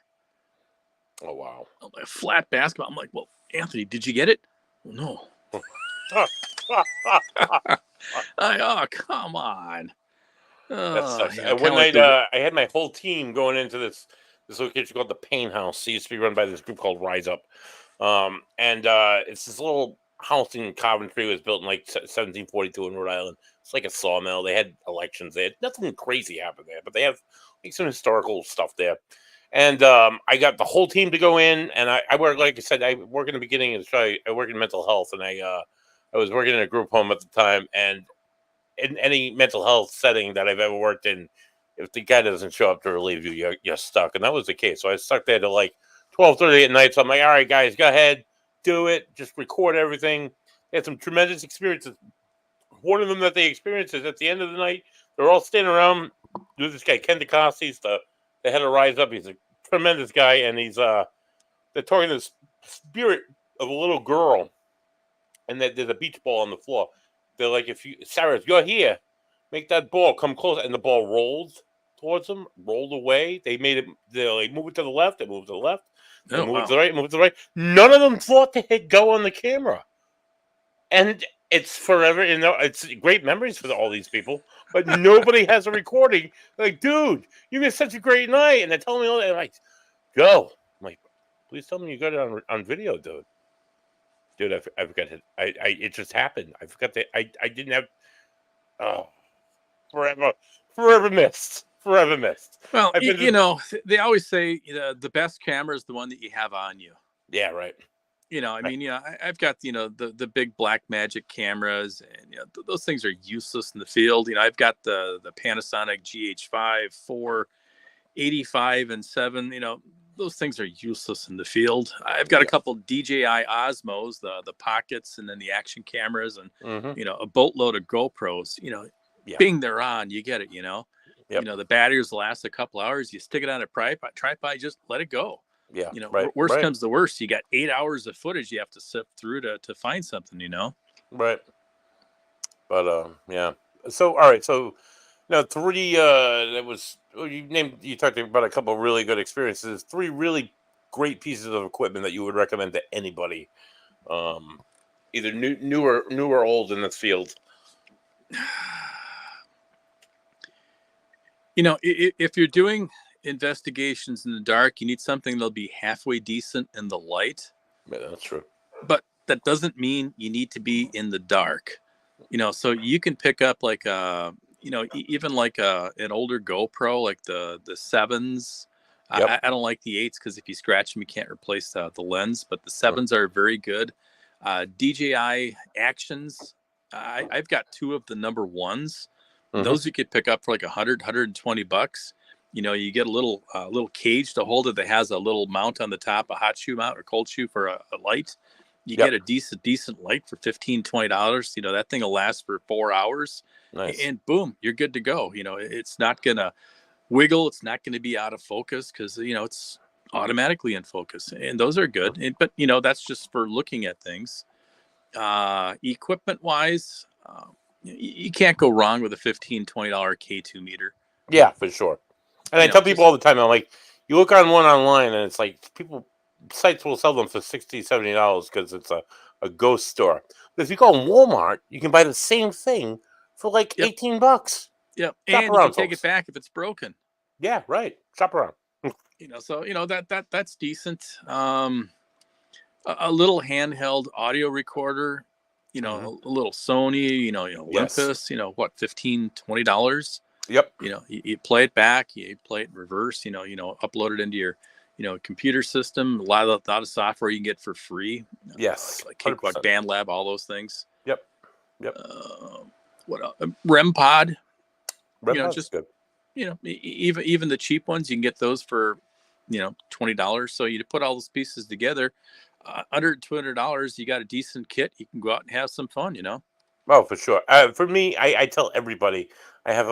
Oh wow! A flat basketball. I'm like, well, Anthony, did you get it? Well, no. Oh, come on. That sucks. One night, I had my whole team going into this location called the Pain House. It used to be run by this group called Rise Up, and it's this little house in Coventry. It was built in like 1742 in Rhode Island. It's like a sawmill. They had elections. They had nothing crazy happened there, but they have like some historical stuff there. And I got the whole team to go in, and I work, like I said, I work in the beginning of the show. I work in mental health, and I was working in a group home at the time. And in any mental health setting that I've ever worked in, if the guy doesn't show up to relieve you, you're stuck. And that was the case. So I was stuck there till like 12:30 at night. So I'm like, all right, guys, go ahead, do it. Just record everything. They had some tremendous experiences. One of them that they experienced is at the end of the night, they're all standing around. There's this guy, Ken DeCosta, he's the head of Rise Up. He's a tremendous guy, and he's they're talking to the spirit of a little girl, and that there's a beach ball on the floor. They're like, Sarah, if you're here, make that ball come close, and the ball rolled towards them, rolled away. They made it. They like move it to the left. They moved to the left. They moved to the right. Moved to the right. None of them thought to hit go on the camera, and it's forever. It's great memories for all these people, but nobody has a recording. Like, dude, you had such a great night, and they're telling me all that. Like, Joe, I'm like, please tell me you got it on video, dude. Dude, I forgot it. It just happened. I forgot that I didn't have. Oh, forever missed. Well, they always say the best camera is the one that you have on you. Yeah, right. I mean, I've got the big black magic cameras, and those things are useless in the field. I've got the Panasonic GH5 4, 85 and 7. Those things are useless in the field. I've got a couple DJI Osmos, the pockets, and then the action cameras, and a boatload of GoPros. Bing, they're on. You get it. Yep. The batteries last a couple hours. You stick it on a tripod, just let it go. Yeah. Worst comes to worst. You got 8 hours of footage you have to sift through to find something. Right. But yeah. So all right. So Now, three. That was you named. You talked about a couple of really good experiences. Three really great pieces of equipment that you would recommend to anybody, either new or old in this field. If you're doing investigations in the dark, you need something that'll be halfway decent in the light. Yeah, that's true. But that doesn't mean you need to be in the dark. So you can pick up like even like an older GoPro, like the sevens. Yep. I don't like the eights because if you scratch them, you can't replace the lens. But the sevens are very good. DJI Actions. I've got two of the number ones. Those you could pick up for like $120. You get a little cage to hold it that has a little mount on the top, a hot shoe mount or cold shoe for a light. You get a decent light for $15-$20. That thing will last for 4 hours. Nice. And boom, you're good to go. It's not gonna wiggle. It's not gonna be out of focus because it's automatically in focus. And those are good. But that's just for looking at things. Equipment wise, you can't go wrong with a $15-$20 K2 meter. Yeah, for sure. And I tell people all the time, I'm like, you look on one online and it's like sites will sell them for $60-$70 because it's a ghost store. But if you go on Walmart, you can buy the same thing for like $18. Yep. Shop and you around, can take it back if it's broken. Yeah, right. Shop around. So that's decent. A little handheld audio recorder, a little Sony, Olympus, what, $15-$20. Yep. You play it back, you play it in reverse, upload it into your, computer system. A lot of software you can get for free. Yes. Like Cakewalk, BandLab, all those things. Yep. What else? REM Pod. Just good. Even the cheap ones, you can get those for, $20. So you put all those pieces together, $100-$200, you got a decent kit. You can go out and have some fun. Oh, for sure. For me, I tell everybody I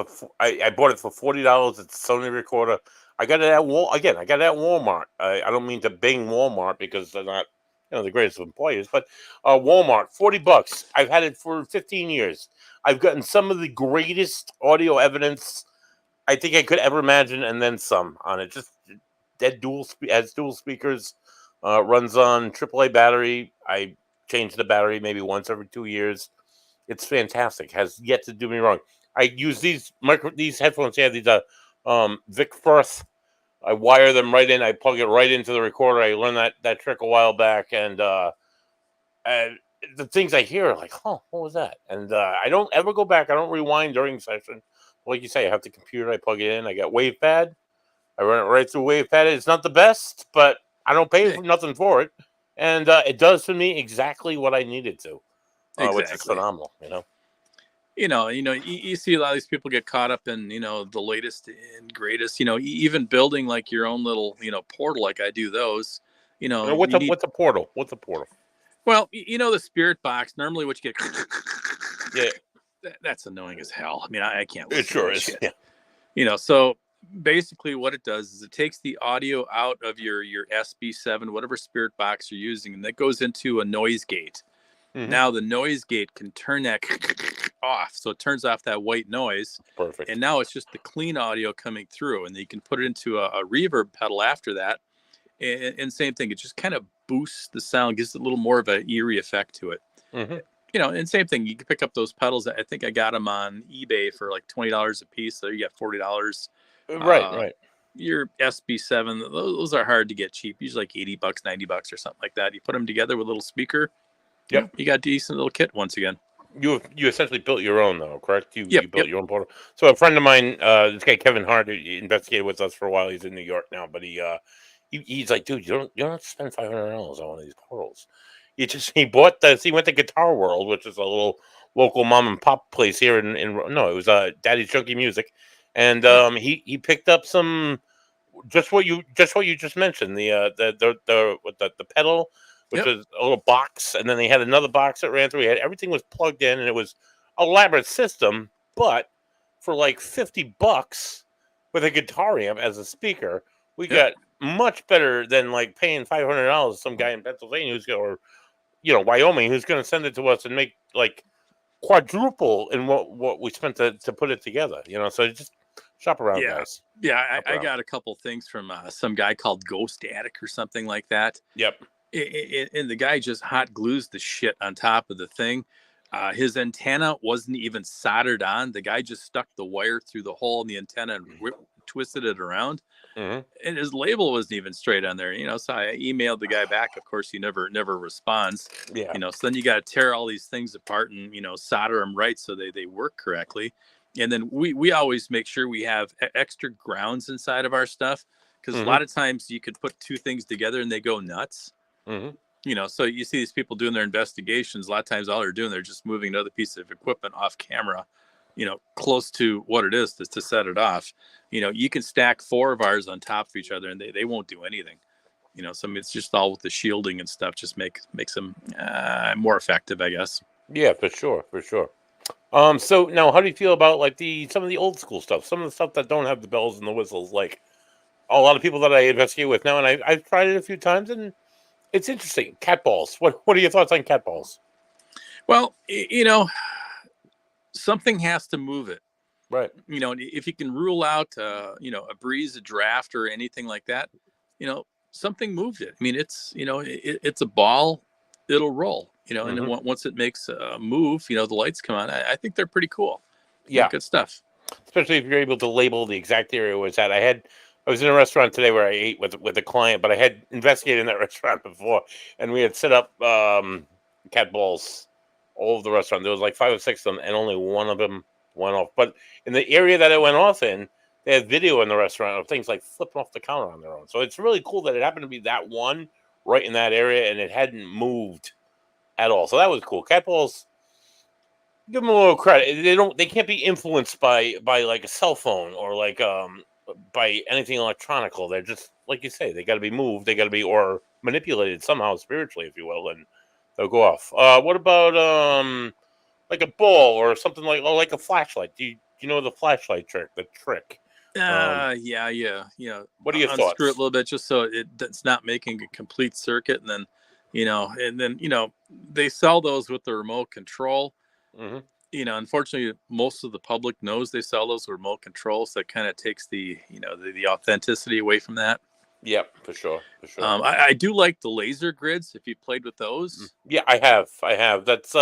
bought it for $40. It's a Sony recorder. I got it at Walmart. I don't mean to bing Walmart because they're not the greatest of employers, but Walmart, $40. I've had it for 15 years. I've gotten some of the greatest audio evidence I think I could ever imagine, and then some on it. Just has dual speakers. Runs on AAA battery. I change the battery maybe once every 2 years. It's fantastic. Has yet to do me wrong. I use these headphones. Yeah, these Vic Firth. I wire them right in. I plug it right into the recorder. I learned that trick a while back, and the things I hear are like, what was that? And I don't ever go back. I don't rewind during session. Like you say, I have the computer. I plug it in. I got WavePad. I run it right through WavePad. It's not the best, but I don't pay nothing for it, and it does for me exactly what I needed to, which is phenomenal. You see a lot of these people get caught up in the latest and greatest. Even building like your own little portal, like I do those. What's a portal? What's a portal? Well, the spirit box. Normally, what you get. Yeah, that's annoying as hell. I mean, I can't. It sure is. Shit. Yeah. So basically what it does is it takes the audio out of your SB7, whatever spirit box you're using, and that goes into a noise gate. Now the noise gate can turn that off, so it turns off that white noise. Perfect. And now it's just the clean audio coming through, and you can put it into a reverb pedal after that, and same thing, it just kind of boosts the sound, gives it a little more of an eerie effect to it. And same thing, you can pick up those pedals. I think I got them on eBay for like $20 a piece, so you got $40. Right. Your SB7, those are hard to get cheap. Usually like $80, $90 or something like that. You put them together with a little speaker. Yep. You got a decent little kit once again. You essentially built your own, though, correct? You built your own portal. So a friend of mine, this guy Kevin Hart, he investigated with us for a while. He's in New York now, but he's like, dude, you don't have to spend $500 on one of these portals. He bought this. He went to Guitar World, which is a little local mom and pop place here it was Daddy's Chunky Music, and he picked up some just what you just mentioned, the pedal, which was a little box, and then they had another box that ran through. Everything was plugged in, and it was an elaborate system, but for like $50 with a guitar amp as a speaker, we got much better than like paying $500 some guy in Pennsylvania Wyoming who's going to send it to us and make like quadruple in what we spent to put it together. So just shop around, Yeah. guys. Yeah, Shop I around. got a couple things from some guy called Ghost Attic or something like that. Yep. And the guy just hot glues the shit on top of the thing. His antenna wasn't even soldered on. The guy just stuck the wire through the hole in the antenna and twisted it around. Mm-hmm. And his label wasn't even straight on there. So I emailed the guy back. Of course, he never responds. Yeah. So then you got to tear all these things apart and solder them right so they work correctly. And then we always make sure we have extra grounds inside of our stuff, because a lot of times you could put two things together and they go nuts. So you see these people doing their investigations. A lot of times all they're doing, they're just moving another piece of equipment off camera, close to what it is to set it off. You can stack 4 of ours on top of each other and they won't do anything. So it's just all with the shielding and stuff, just makes them more effective, I guess. Yeah, for sure. So now, how do you feel about like some of the old school stuff, some of the stuff that don't have the bells and the whistles? Like a lot of people that I investigate with now, and I've tried it a few times, and it's interesting. Cat balls. What are your thoughts on cat balls? Well, something has to move it. Right. If you can rule out, a breeze, a draft, or anything like that, something moved it. I mean, it's a ball, it'll roll, and then once it makes a move, the lights come on. I think they're pretty cool. Yeah. Good stuff. Especially if you're able to label the exact area where it's at. I was in a restaurant today where I ate with a client, but I had investigated in that restaurant before, and we had set up cat balls all over the restaurant. There was like 5 or 6 of them, and only one of them went off. But in the area that it went off in, they had video in the restaurant of things like flipping off the counter on their own. So it's really cool that it happened to be that one right in that area, and it hadn't moved at all. So that was cool. Cat balls, give them a little credit. They can't be influenced by like a cell phone or like by anything electronical. They're just, like you say, they got to be moved. They got to be or manipulated somehow spiritually, if you will, and they'll go off. What about like a ball or something like a flashlight? Do you know the flashlight trick? The trick. Yeah. What are your unscrew thoughts? it a little bit just so it's not making a complete circuit, and then they sell those with the remote control. Unfortunately, most of the public knows they sell those with remote control, so it kind of takes the authenticity away from that. Yep, for sure. I do like the laser grids. If you played with those. Yeah, I have. That's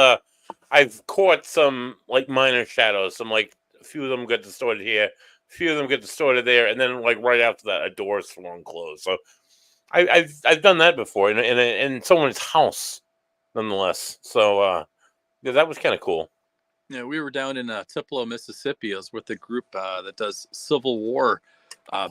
I've caught some like minor shadows. Some like a few of them get distorted here, a few of them get distorted there, and then like right after that, a door swung closed. So I've done that before in someone's house, nonetheless. So yeah, that was kind of cool. Yeah, we were down in Tupelo, Mississippi. I was with a group that does Civil War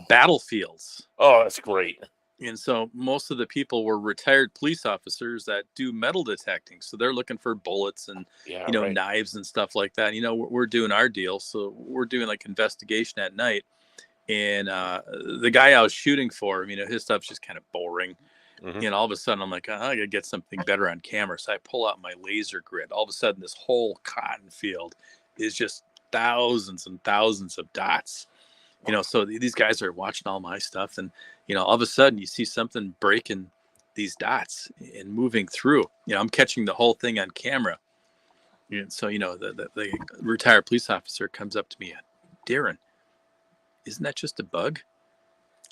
battlefields. Oh, that's great. And so most of the people were retired police officers that do metal detecting. So they're looking for bullets and, right. knives and stuff like that. We're doing our deal. So we're doing like investigation at night. And the guy I was shooting for, his stuff's just kind of boring. And all of a sudden I'm like, I got to get something better on camera. So I pull out my laser grid. All of a sudden this whole cotton field is just thousands and thousands of dots. So these guys are watching all my stuff, and all of a sudden you see something breaking these dots and moving through. I'm catching the whole thing on camera. And so the retired police officer comes up to me, Darren, isn't that just a bug?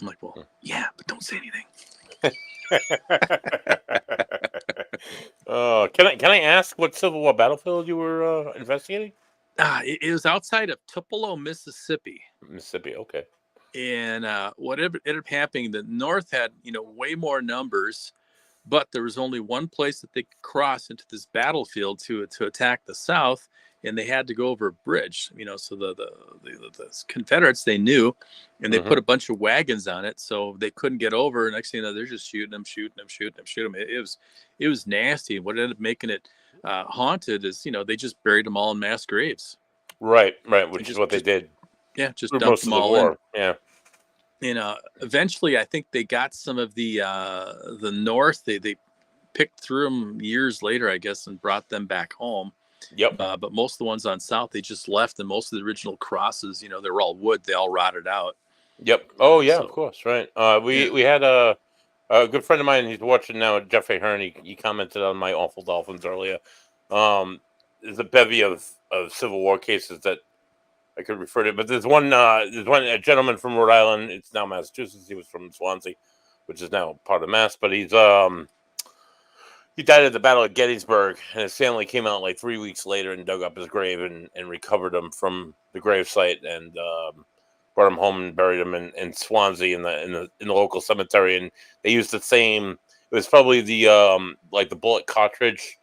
I'm like, well, yeah, but don't say anything. Can I ask what Civil War battlefield you were investigating? It was outside of Tupelo, Mississippi. Mississippi, okay. And what ended up happening, the North had, way more numbers, but there was only one place that they could cross into this battlefield to attack the South, and they had to go over a bridge. So the Confederates, they knew, and they put a bunch of wagons on it, so they couldn't get over. Next thing you know, they're just shooting them. It was nasty. What ended up making it haunted is, they just buried them all in mass graves. Right, which is what they did. Yeah, just dumped them all in. Yeah. And eventually, I think they got some of the North. They picked through them years later, I guess, and brought them back home. Yep. But most of the ones on South, they just left, and most of the original crosses, they were all wood. They all rotted out. Yep. Oh yeah, of course. Right. We had a good friend of mine. He's watching now, Jeffrey Hearn. He commented on my Awful Dolphins earlier. there's a bevy of Civil War cases that I could refer to, but there's one a gentleman from Rhode Island. It's now Massachusetts. He was from Swansea, which is now part of Mass, but he died at the Battle of Gettysburg, and his family came out like 3 weeks later and dug up his grave and recovered him from the gravesite and brought him home and buried him in Swansea in the local cemetery. And they used the same. It was probably the like the bullet cartridge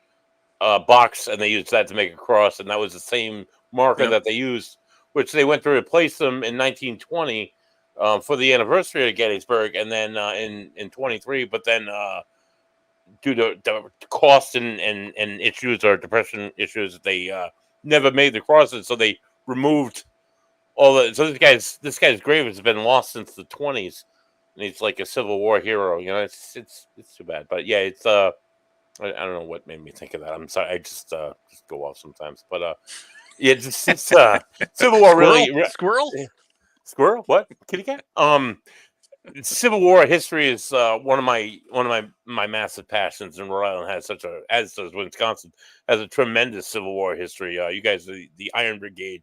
box, and they used that to make a cross, and that was the same marker that they used, which they went to replace them in 1920 for the anniversary of Gettysburg, and then in 23, but then due to cost and issues or depression issues, they never made the crosses, so they removed all the. So this guy's grave has been lost since the 20s, and he's like a Civil War hero. You know, it's too bad, but yeah, it's I don't know what made me think of that. I'm sorry, I just go off sometimes, but yeah, it's Civil War really squirrel what kitty cat Civil War history is one of my massive passions, and Rhode Island has as does Wisconsin, has a tremendous Civil War history. You guys, the Iron Brigade,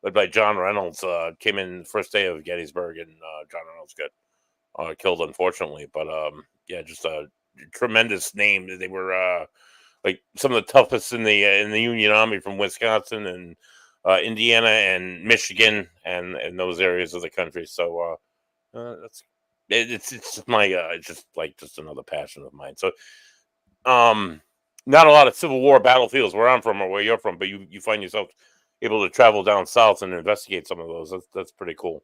led by John Reynolds, came in the first day of Gettysburg, and John Reynolds got killed, unfortunately. But yeah, just a tremendous name. They were like some of the toughest in the Union Army from Wisconsin and Indiana and Michigan and those areas of the country. So it's just another passion of mine. So not a lot of Civil War battlefields where I'm from or where you're from, but you find yourself able to travel down south and investigate some of those. That's pretty cool.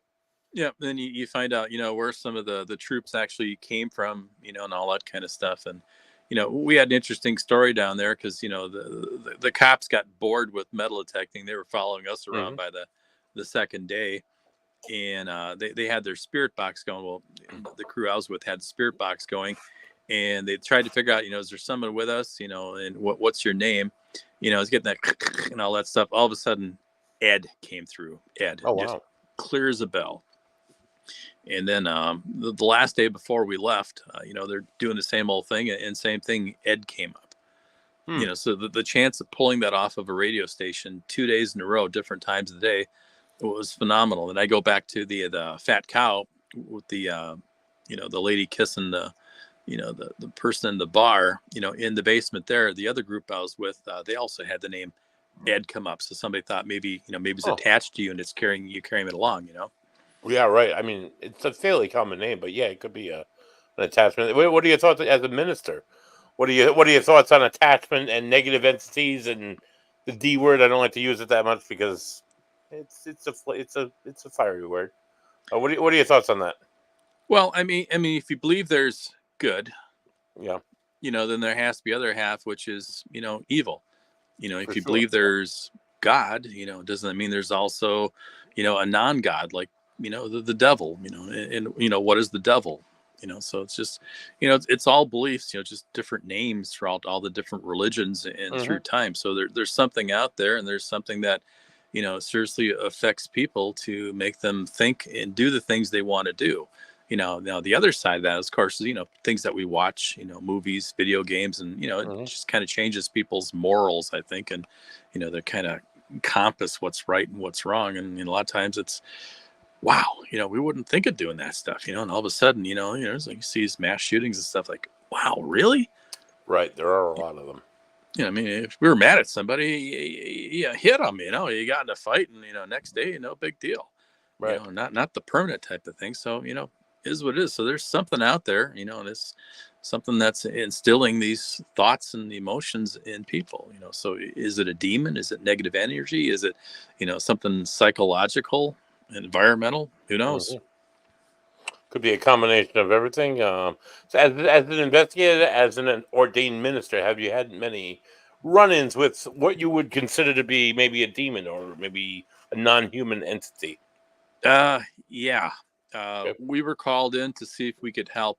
Yeah, then you find out, where some of the troops actually came from, and all that kind of stuff. And, we had an interesting story down there because, the cops got bored with metal detecting. They were following us around by the second day. And they had their spirit box going. Well, the crew I was with had the spirit box going. And they tried to figure out, is there someone with us, and what's your name? It's getting that and all that stuff. All of a sudden, Ed came through. Ed. Oh, wow. Just clear as a bell. And then the last day before we left, they're doing the same old thing, and same thing. Ed came up. So the chance of pulling that off of a radio station 2 days in a row, different times of the day, was phenomenal. And I go back to the fat cow with the the lady kissing the person in the bar, in the basement there. The other group I was with, they also had the name Ed come up. So somebody thought maybe it's attached to you and it's carrying it along. Yeah, right. I mean, it's a fairly common name, but yeah, it could be an attachment. What are your thoughts as a minister? What are your thoughts on attachment and negative entities and the D word? I don't like to use it that much because it's a fiery word. What are your thoughts on that? Well, I mean, if you believe there's good, yeah, then there has to be other half, which is evil. If you sure. believe there's God, doesn't that mean there's also a non-God like the devil, and what is the devil, so it's just it's all beliefs, just different names throughout all the different religions and through time. So there's something out there, and there's something that seriously affects people to make them think and do the things they want to do. Now the other side of that, of course, is things that we watch, movies, video games, and it just kind of changes people's morals, I think, and they kind of compass what's right and what's wrong. And a lot of times it's, wow, we wouldn't think of doing that stuff, and all of a sudden, it's like you see these mass shootings and stuff, like, wow, really? Right, there are a lot of them. I mean, if we were mad at somebody, you hit them, you got in a fight, and next day, no big deal, right? Not the permanent type of thing. So is what it is. So there's something out there, and it's something that's instilling these thoughts and emotions in people. So is it a demon? Is it negative energy? Is it something psychological? Environmental, who knows? Could be a combination of everything. So as an investigator, as an ordained minister, have you had many run-ins with what you would consider to be maybe a demon or maybe a non-human entity? Yeah. Okay. We were called in to see if we could help.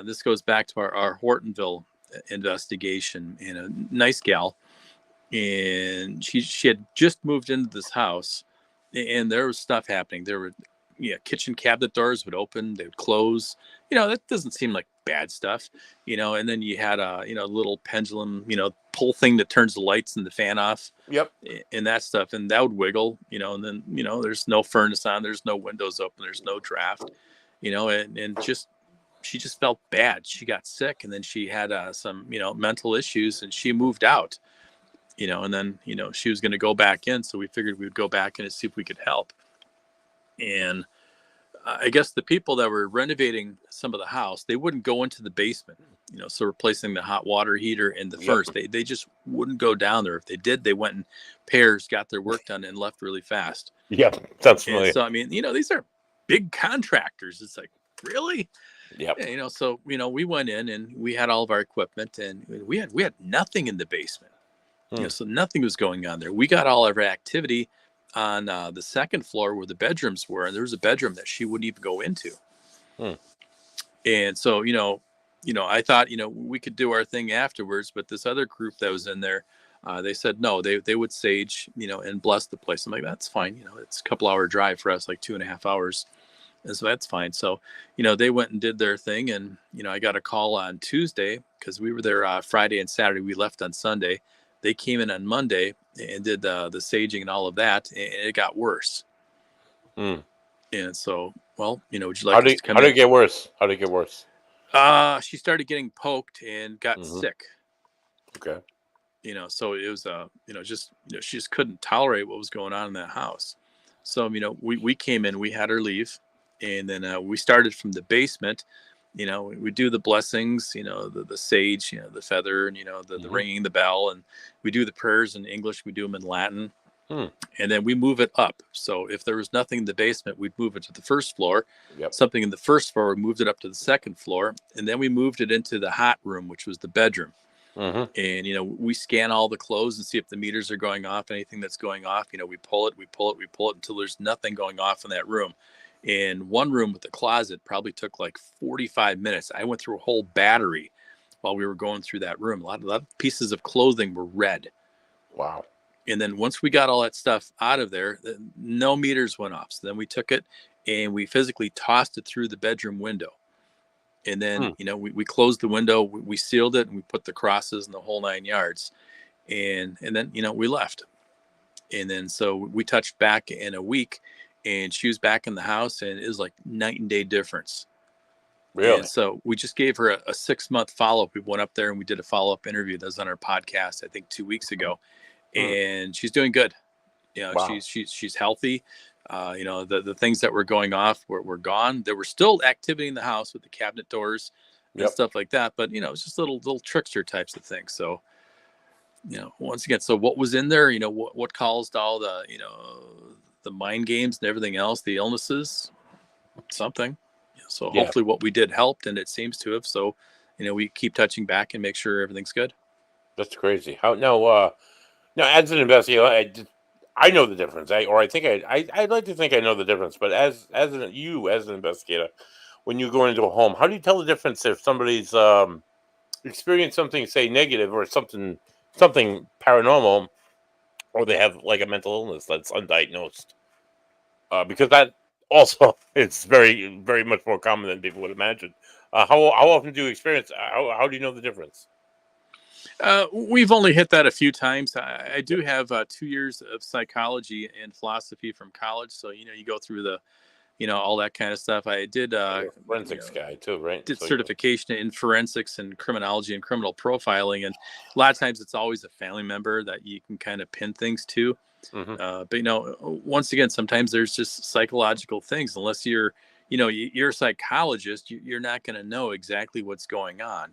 This goes back to our Hortonville investigation, and a nice gal, and she had just moved into this house. And there was stuff happening. There were, kitchen cabinet doors would open, they would close. that doesn't seem like bad stuff, and then you had a, little pendulum, pull thing that turns the lights and the fan off Yep. and that stuff. And that would wiggle, and then, there's no furnace on, there's no windows open, there's no draft, and just, she just felt bad. She got sick, and then she had some, mental issues, and she moved out, and then, she was going to go back in. So we figured we would go back in and see if we could help. And I guess the people that were renovating some of the house, they wouldn't go into the basement, so replacing the hot water heater and the furnace, they just wouldn't go down there. If they did, they went in pairs, got their work done, and left really fast. Yeah, sounds And familiar. so, I mean, these are big contractors. It's like, really? Yep. Yeah, so, we went in and we had all of our equipment, and we had nothing in the basement. So nothing was going on there. We got all of our activity on the second floor where the bedrooms were, and there was a bedroom that she wouldn't even go into. And so, I thought, we could do our thing afterwards, but this other group that was in there, they said no, they would sage, and bless the place. I'm like, that's fine. It's a couple hour drive for us, like 2.5 hours. And so that's fine. So, they went and did their thing. And, I got a call on Tuesday because we were there Friday and Saturday. We left on Sunday. They came in on Monday and did the saging and all of that. And it got worse. And so, well, would you like us to come in? How did it get worse? How did it get worse? She started getting poked and got sick. Okay. So it was, she just couldn't tolerate what was going on in that house. So, we came in, we had her leave. And then we started from the basement. We do the blessings, the sage, the feather, and, the ringing the bell. And we do the prayers in English. We do them in Latin. And then we move it up. So if there was nothing in the basement, we'd move it to the first floor. Something in the first floor, we moved it up to the second floor. And then we moved it into the hot room, which was the bedroom. And, we scan all the clothes and see if the meters are going off, anything that's going off. We pull it until there's nothing going off in that room. And one room with the closet probably took like 45 minutes. I went through a whole battery while we were going through that room. A lot of pieces of clothing were red. Wow. And then once we got all that stuff out of there, no meters went off. So then we took it and we physically tossed it through the bedroom window. And then, we closed the window, we sealed it, and we put the crosses and the whole 9 yards. And then, we left. And then so we touched back in a week. And she was back in the house, and it was like night and day difference. Really? And so we just gave her a 6-month follow-up. We went up there and we did a follow-up interview that was on our podcast, I think 2 weeks ago. And she's doing good. Wow. She's healthy. The things that were going off were gone. There were still activity in the house with the cabinet doors and stuff like that. But, it's just little trickster types of things. So, once again, so what was in there, what caused all the, the mind games and everything else, the illnesses, something. So hopefully what we did helped, and it seems to have. So, we keep touching back and make sure everything's good. That's crazy. How now? As an investigator, I know the difference. I'd like to think I know the difference. But as an investigator, when you go into a home, how do you tell the difference if somebody's experienced something, say negative, or something paranormal, or they have like a mental illness that's undiagnosed? Because that also is very, very much more common than people would imagine. How often do you experience? How do you know the difference? We've only hit that a few times. I do have 2 years of psychology and philosophy from college. So, you go through the, all that kind of stuff. I did forensics guy too, right? Did certification in forensics and criminology and criminal profiling. And a lot of times it's always a family member that you can kind of pin things to. But, once again, sometimes there's just psychological things. Unless you're a psychologist, you're not going to know exactly what's going on.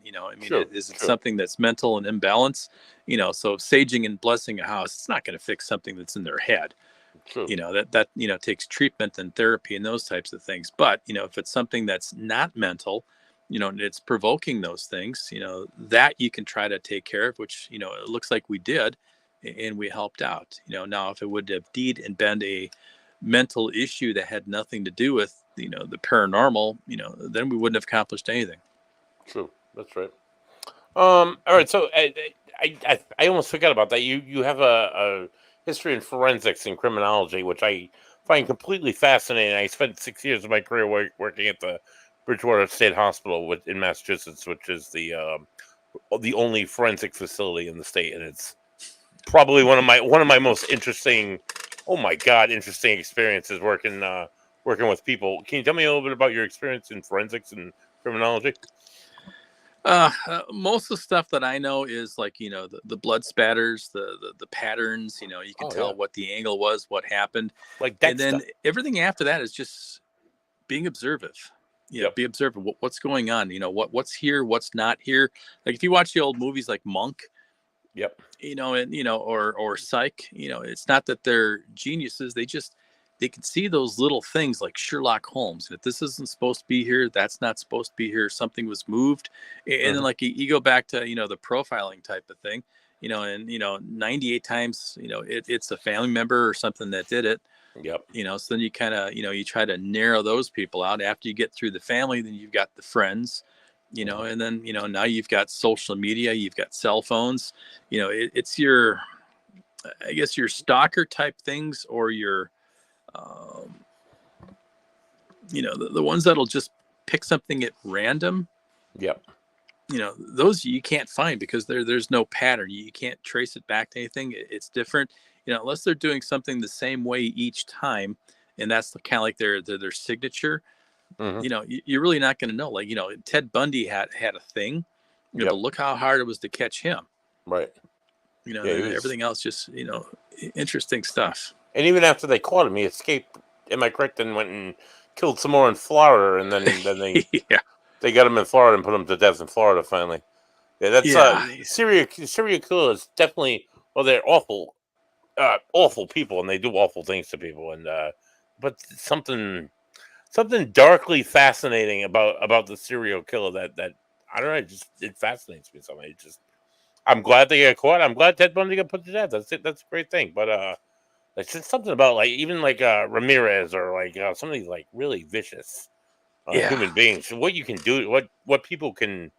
Is it something that's mental and imbalance? So saging and blessing a house, it's not going to fix something that's in their head. True. That takes treatment and therapy and those types of things. But, if it's something that's not mental, it's provoking those things, that you can try to take care of, which, it looks like we did, and we helped out. Now if it would have been a mental issue that had nothing to do with, the paranormal, then we wouldn't have accomplished anything. True. That's right. All right. So I almost forgot about that. You have a history in forensics and criminology, which I find completely fascinating. I spent 6 years of my career working at the Bridgewater State Hospital in Massachusetts, which is the only forensic facility in the state, and it's probably one of my most interesting. Oh my God, interesting experiences working with people. Can you tell me a little bit about your experience in forensics and criminology? Most of the stuff that I know is like, the blood spatters, the patterns, you can Oh yeah, tell what the angle was, what happened. like And Dexter. then everything after that is just being observant. Yep. Be observant. What's going on? What's here, what's not here. Like if you watch the old movies like Monk, Yep. or Psych, it's not that they're geniuses. They can see those little things like Sherlock Holmes. If this isn't supposed to be here, that's not supposed to be here. Something was moved. And then like you go back to, the profiling type of thing, and 98 times, it's a family member or something that did it. Yep. So then you kind of, you try to narrow those people out. After you get through the family, then you've got the friends, and then, now you've got social media, you've got cell phones, it's your, I guess, your stalker type things, or your, the ones that'll just pick something at random. Yep. Those you can't find because there's no pattern. You can't trace it back to anything. It's different, unless they're doing something the same way each time, and that's kind of like their signature. You're really not going to know. Like, Ted Bundy had a thing, Yep. but look how hard it was to catch him. Right. Everything else just, interesting stuff. And even after they caught him, he escaped. Am I correct? And went and killed some more in Florida, and then they Yeah. they got him in Florida and put him to death in Florida. Finally, that's serial killers. Definitely, well, they're awful people, and they do awful things to people. And but something darkly fascinating about the serial killer that I don't know. It fascinates me. Something. I'm glad they got caught. I'm glad Ted Bundy got put to death. That's it. That's a great thing. But it's just something about like even like Ramirez or like some of these like really vicious human beings. What you can do, what the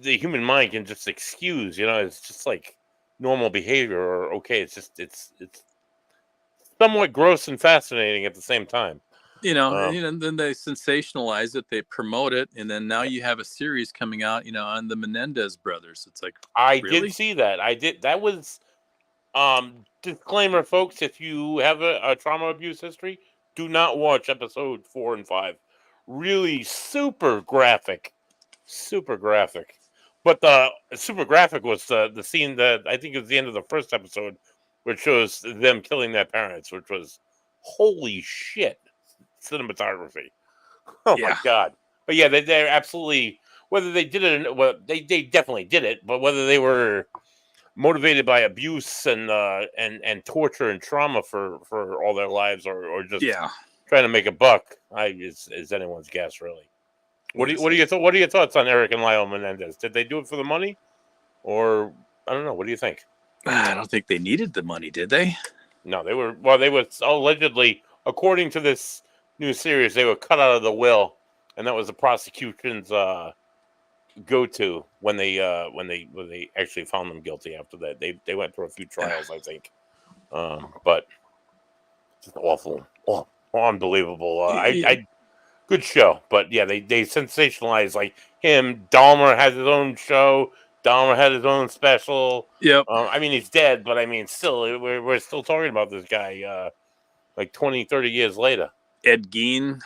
human mind can just excuse. It's just like normal behavior or okay. It's somewhat gross and fascinating at the same time. Then they sensationalize it, they promote it, and then now you have a series coming out, on the Menendez brothers. It's like, I really? did see that. I did. That was disclaimer, folks. If you have a trauma abuse history, do not watch episode 4 and 5. Really super graphic. But the super graphic was the scene that I think is the end of the first episode, which shows them killing their parents, which was holy shit cinematography. Oh my God. But yeah, they're absolutely, whether they did it, well, they definitely did it, but whether they were motivated by abuse and torture and trauma for all their lives or just trying to make a buck, is anyone's guess, really. What are your thoughts on Eric and Lyle Menendez? Did they do it for the money, or I don't know? What do you think? I don't think they needed the money, did they? No, they were. Well, they were allegedly, according to this new series, they were cut out of the will, and that was the prosecution's go-to when they actually found them guilty. After that, they went through a few trials, I think. But just awful, unbelievable. I good show, but yeah, they sensationalized like him. Dahmer has his own show. Dahmer had his own special. Yep. I mean, he's dead, but I mean, still, we're still talking about this guy like 20, 30 years later. Ed Gein.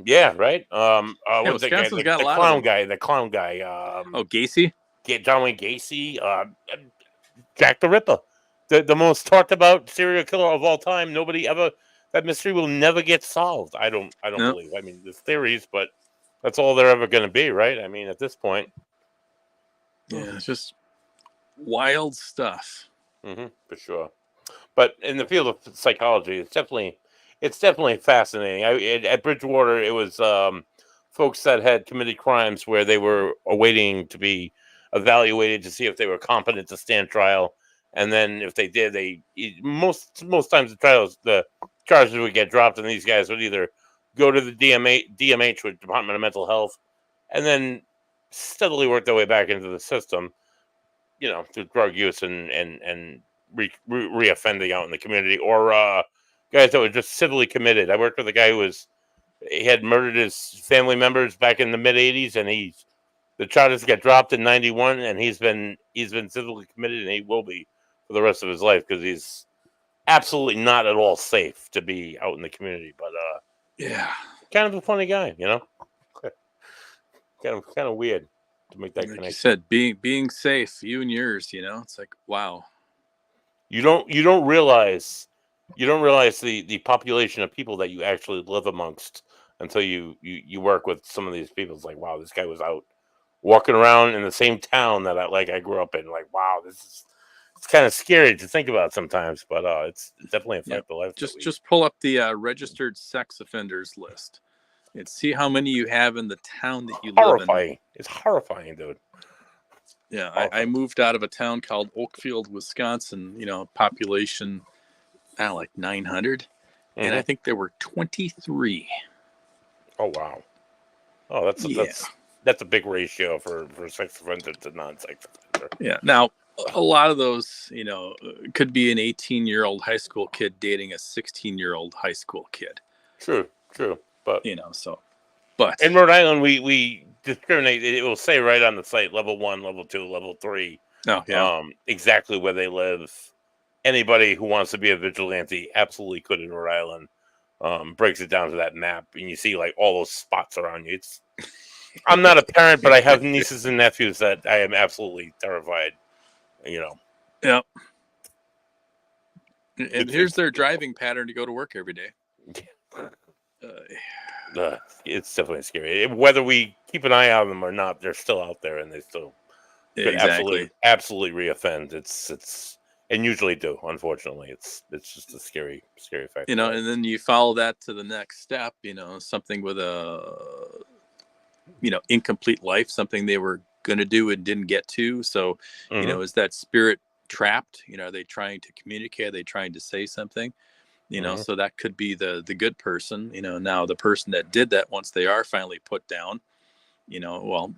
Yeah, right. What's that guy? The clown guy. Gacy. John Wayne Gacy. Jack the Ripper, the most talked about serial killer of all time. Nobody ever. That mystery will never get solved. I don't believe. I mean, there's theories, but that's all they're ever going to be, right? I mean, at this point. Yeah, it's just wild stuff. For sure. But in the field of psychology, it's definitely fascinating. At Bridgewater, it was folks that had committed crimes where they were awaiting to be evaluated to see if they were competent to stand trial, and then if they did, most times the charges would get dropped, and these guys would either go to the DMH, with Department of Mental Health, and then steadily work their way back into the system, through drug use and reoffending out in the community, or guys that were just civilly committed. I worked with a guy who was He had murdered his family members back in the mid '80s, and the charges got dropped in '91, and he's been civilly committed, and he will be for the rest of his life because he's absolutely not at all safe to be out in the community. But yeah, kind of a funny guy, you know. kind of weird to make that like connection. you said, being safe, you and yours. It's like, wow. You don't realize the population of people that you actually live amongst until you work with some of these people. It's like, wow, this guy was out walking around in the same town that I grew up in. Like, wow, it's kind of scary to think about sometimes, but it's definitely a fact of life. Just pull up the registered sex offenders list and see how many you have in the town that you live in. It's horrifying, dude. Yeah, I moved out of a town called Oakfield, Wisconsin. Population, like 900, and I think there were 23. Oh wow! Oh, that's a big ratio for sex offender to non-sex offender. Yeah. Now, a lot of those, could be an 18-year-old high school kid dating a 16-year-old high school kid. True. But but in Rhode Island, we discriminate. It will say right on the site, level 1, level 2, level 3. Oh yeah. Exactly where they live. Anybody who wants to be a vigilante absolutely could in Rhode Island. Breaks it down to that map, and you see like all those spots around you. I'm not a parent, but I have nieces and nephews that I am absolutely terrified. Yeah. And here's their driving pattern to go to work every day. It's definitely scary. Whether we keep an eye on them or not, they're still out there, and they still could absolutely reoffend. It's and usually do. Unfortunately, it's just a scary fact. And then you follow that to the next step. Something with a incomplete life, something they were going to do and didn't get to. So, is that spirit trapped? Are they trying to communicate? Are they trying to say something? So that could be the good person. Now the person that did that, once they are finally put down,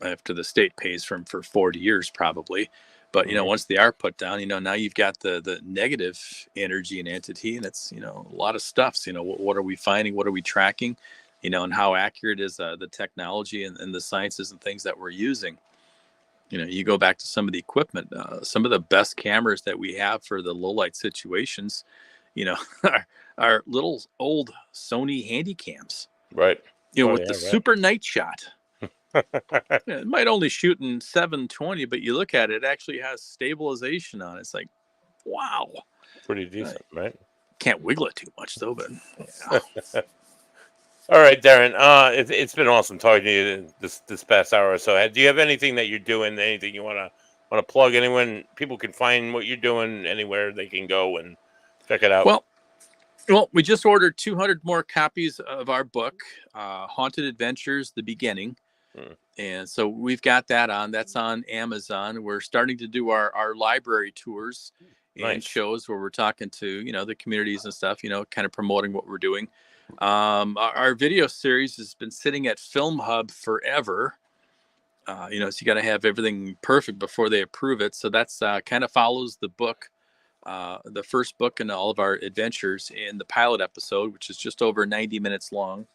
after the state pays for them for 40 years probably. But, once they are put down, now you've got the negative energy and entity, and it's, a lot of stuff. So, what are we finding? What are we tracking? And how accurate is the technology and the sciences and things that we're using? You go back to some of the equipment, some of the best cameras that we have for the low light situations, are little old Sony Handycams. Right. With the super night shot. It might only shoot in 720, but you look at it, it actually has stabilization on it. It's like, wow. Pretty decent, right? Can't wiggle it too much though, but yeah. All right, Darren. It's been awesome talking to you this past hour or so. Do you have anything that you're doing? Anything you want to plug? Anyone people can find what you're doing anywhere they can go and check it out. Well, we just ordered 200 more copies of our book, Haunted Adventures: The Beginning. And so we've got that on. That's on Amazon. We're starting to do our library tours and shows where we're talking to, the communities and stuff, kind of promoting what we're doing. Our video series has been sitting at Film Hub forever. So you got to have everything perfect before they approve it. So that's kind of follows the book, the first book in all of our adventures in the pilot episode, which is just over 90 minutes long.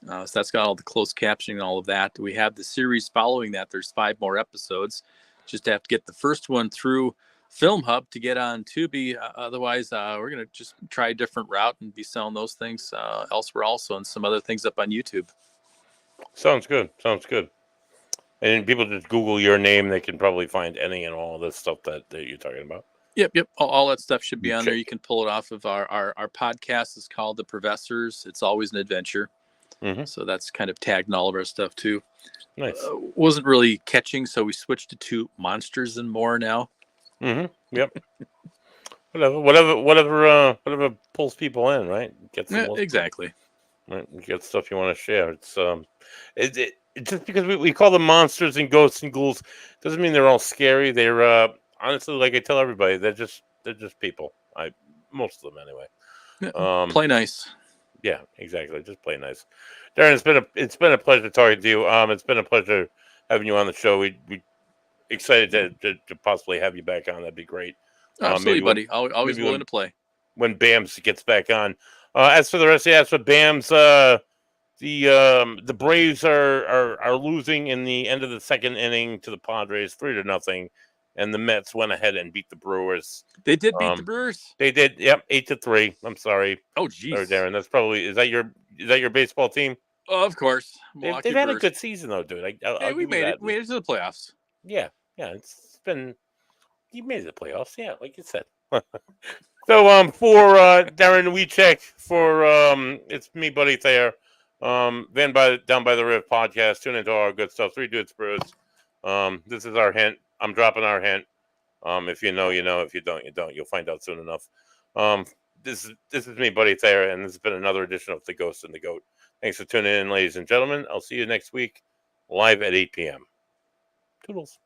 So that's got all the closed captioning and all of that. We have the series following that. There's 5 more episodes. Just have to get the first one through Film Hub to get on Tubi. Otherwise, we're going to just try a different route and be selling those things elsewhere also, and some other things up on YouTube. Sounds good. And people just Google your name. They can probably find any and all this stuff that you're talking about. Yep. All that stuff should be on there. You can pull it off of our podcast is called The Professors. It's Always an Adventure. Mm-hmm. So that's kind of tagged in all of our stuff too. Nice. Wasn't really catching, so we switched it to Monsters and More now. Mm-hmm. Yep. whatever pulls people in, right? Exactly. Right. You get stuff you want to share. It's just because we call them monsters and ghosts and ghouls doesn't mean they're all scary. They're honestly, like I tell everybody, they're just people. Most of them anyway. Yeah, play nice. Yeah, exactly. Just play nice. Darren, it's been a pleasure talking to you. It's been a pleasure having you on the show. We excited to possibly have you back on. That'd be great. Absolutely, buddy. Always willing to play. When Bams gets back on. As for the rest of the for Bams, The Braves are losing in the end of the second inning to the Padres 3-0, and the Mets went ahead and beat the Brewers. They did beat the Brewers. They did, yep, 8-3. I'm sorry. Oh, Sorry, jeez. Darren. That's probably is that your baseball team? Oh, of course. They've had a good season though, dude. I'll we give you made that. it. We made it to the playoffs. Yeah, it's been you made it to the playoffs, yeah, like you said. So for Darren Wiczek, for it's me, Buddy Thayer. Then down by the River podcast. Tune into all our good stuff. 3 Dudes Brews. This is our hint. I'm dropping our hint. If you know, you know. If you don't, you don't. You'll find out soon enough. This is me, Buddy Thayer, and this has been another edition of The Ghost and the Goat. Thanks for tuning in, ladies and gentlemen. I'll see you next week, live at 8 p.m. Toodles.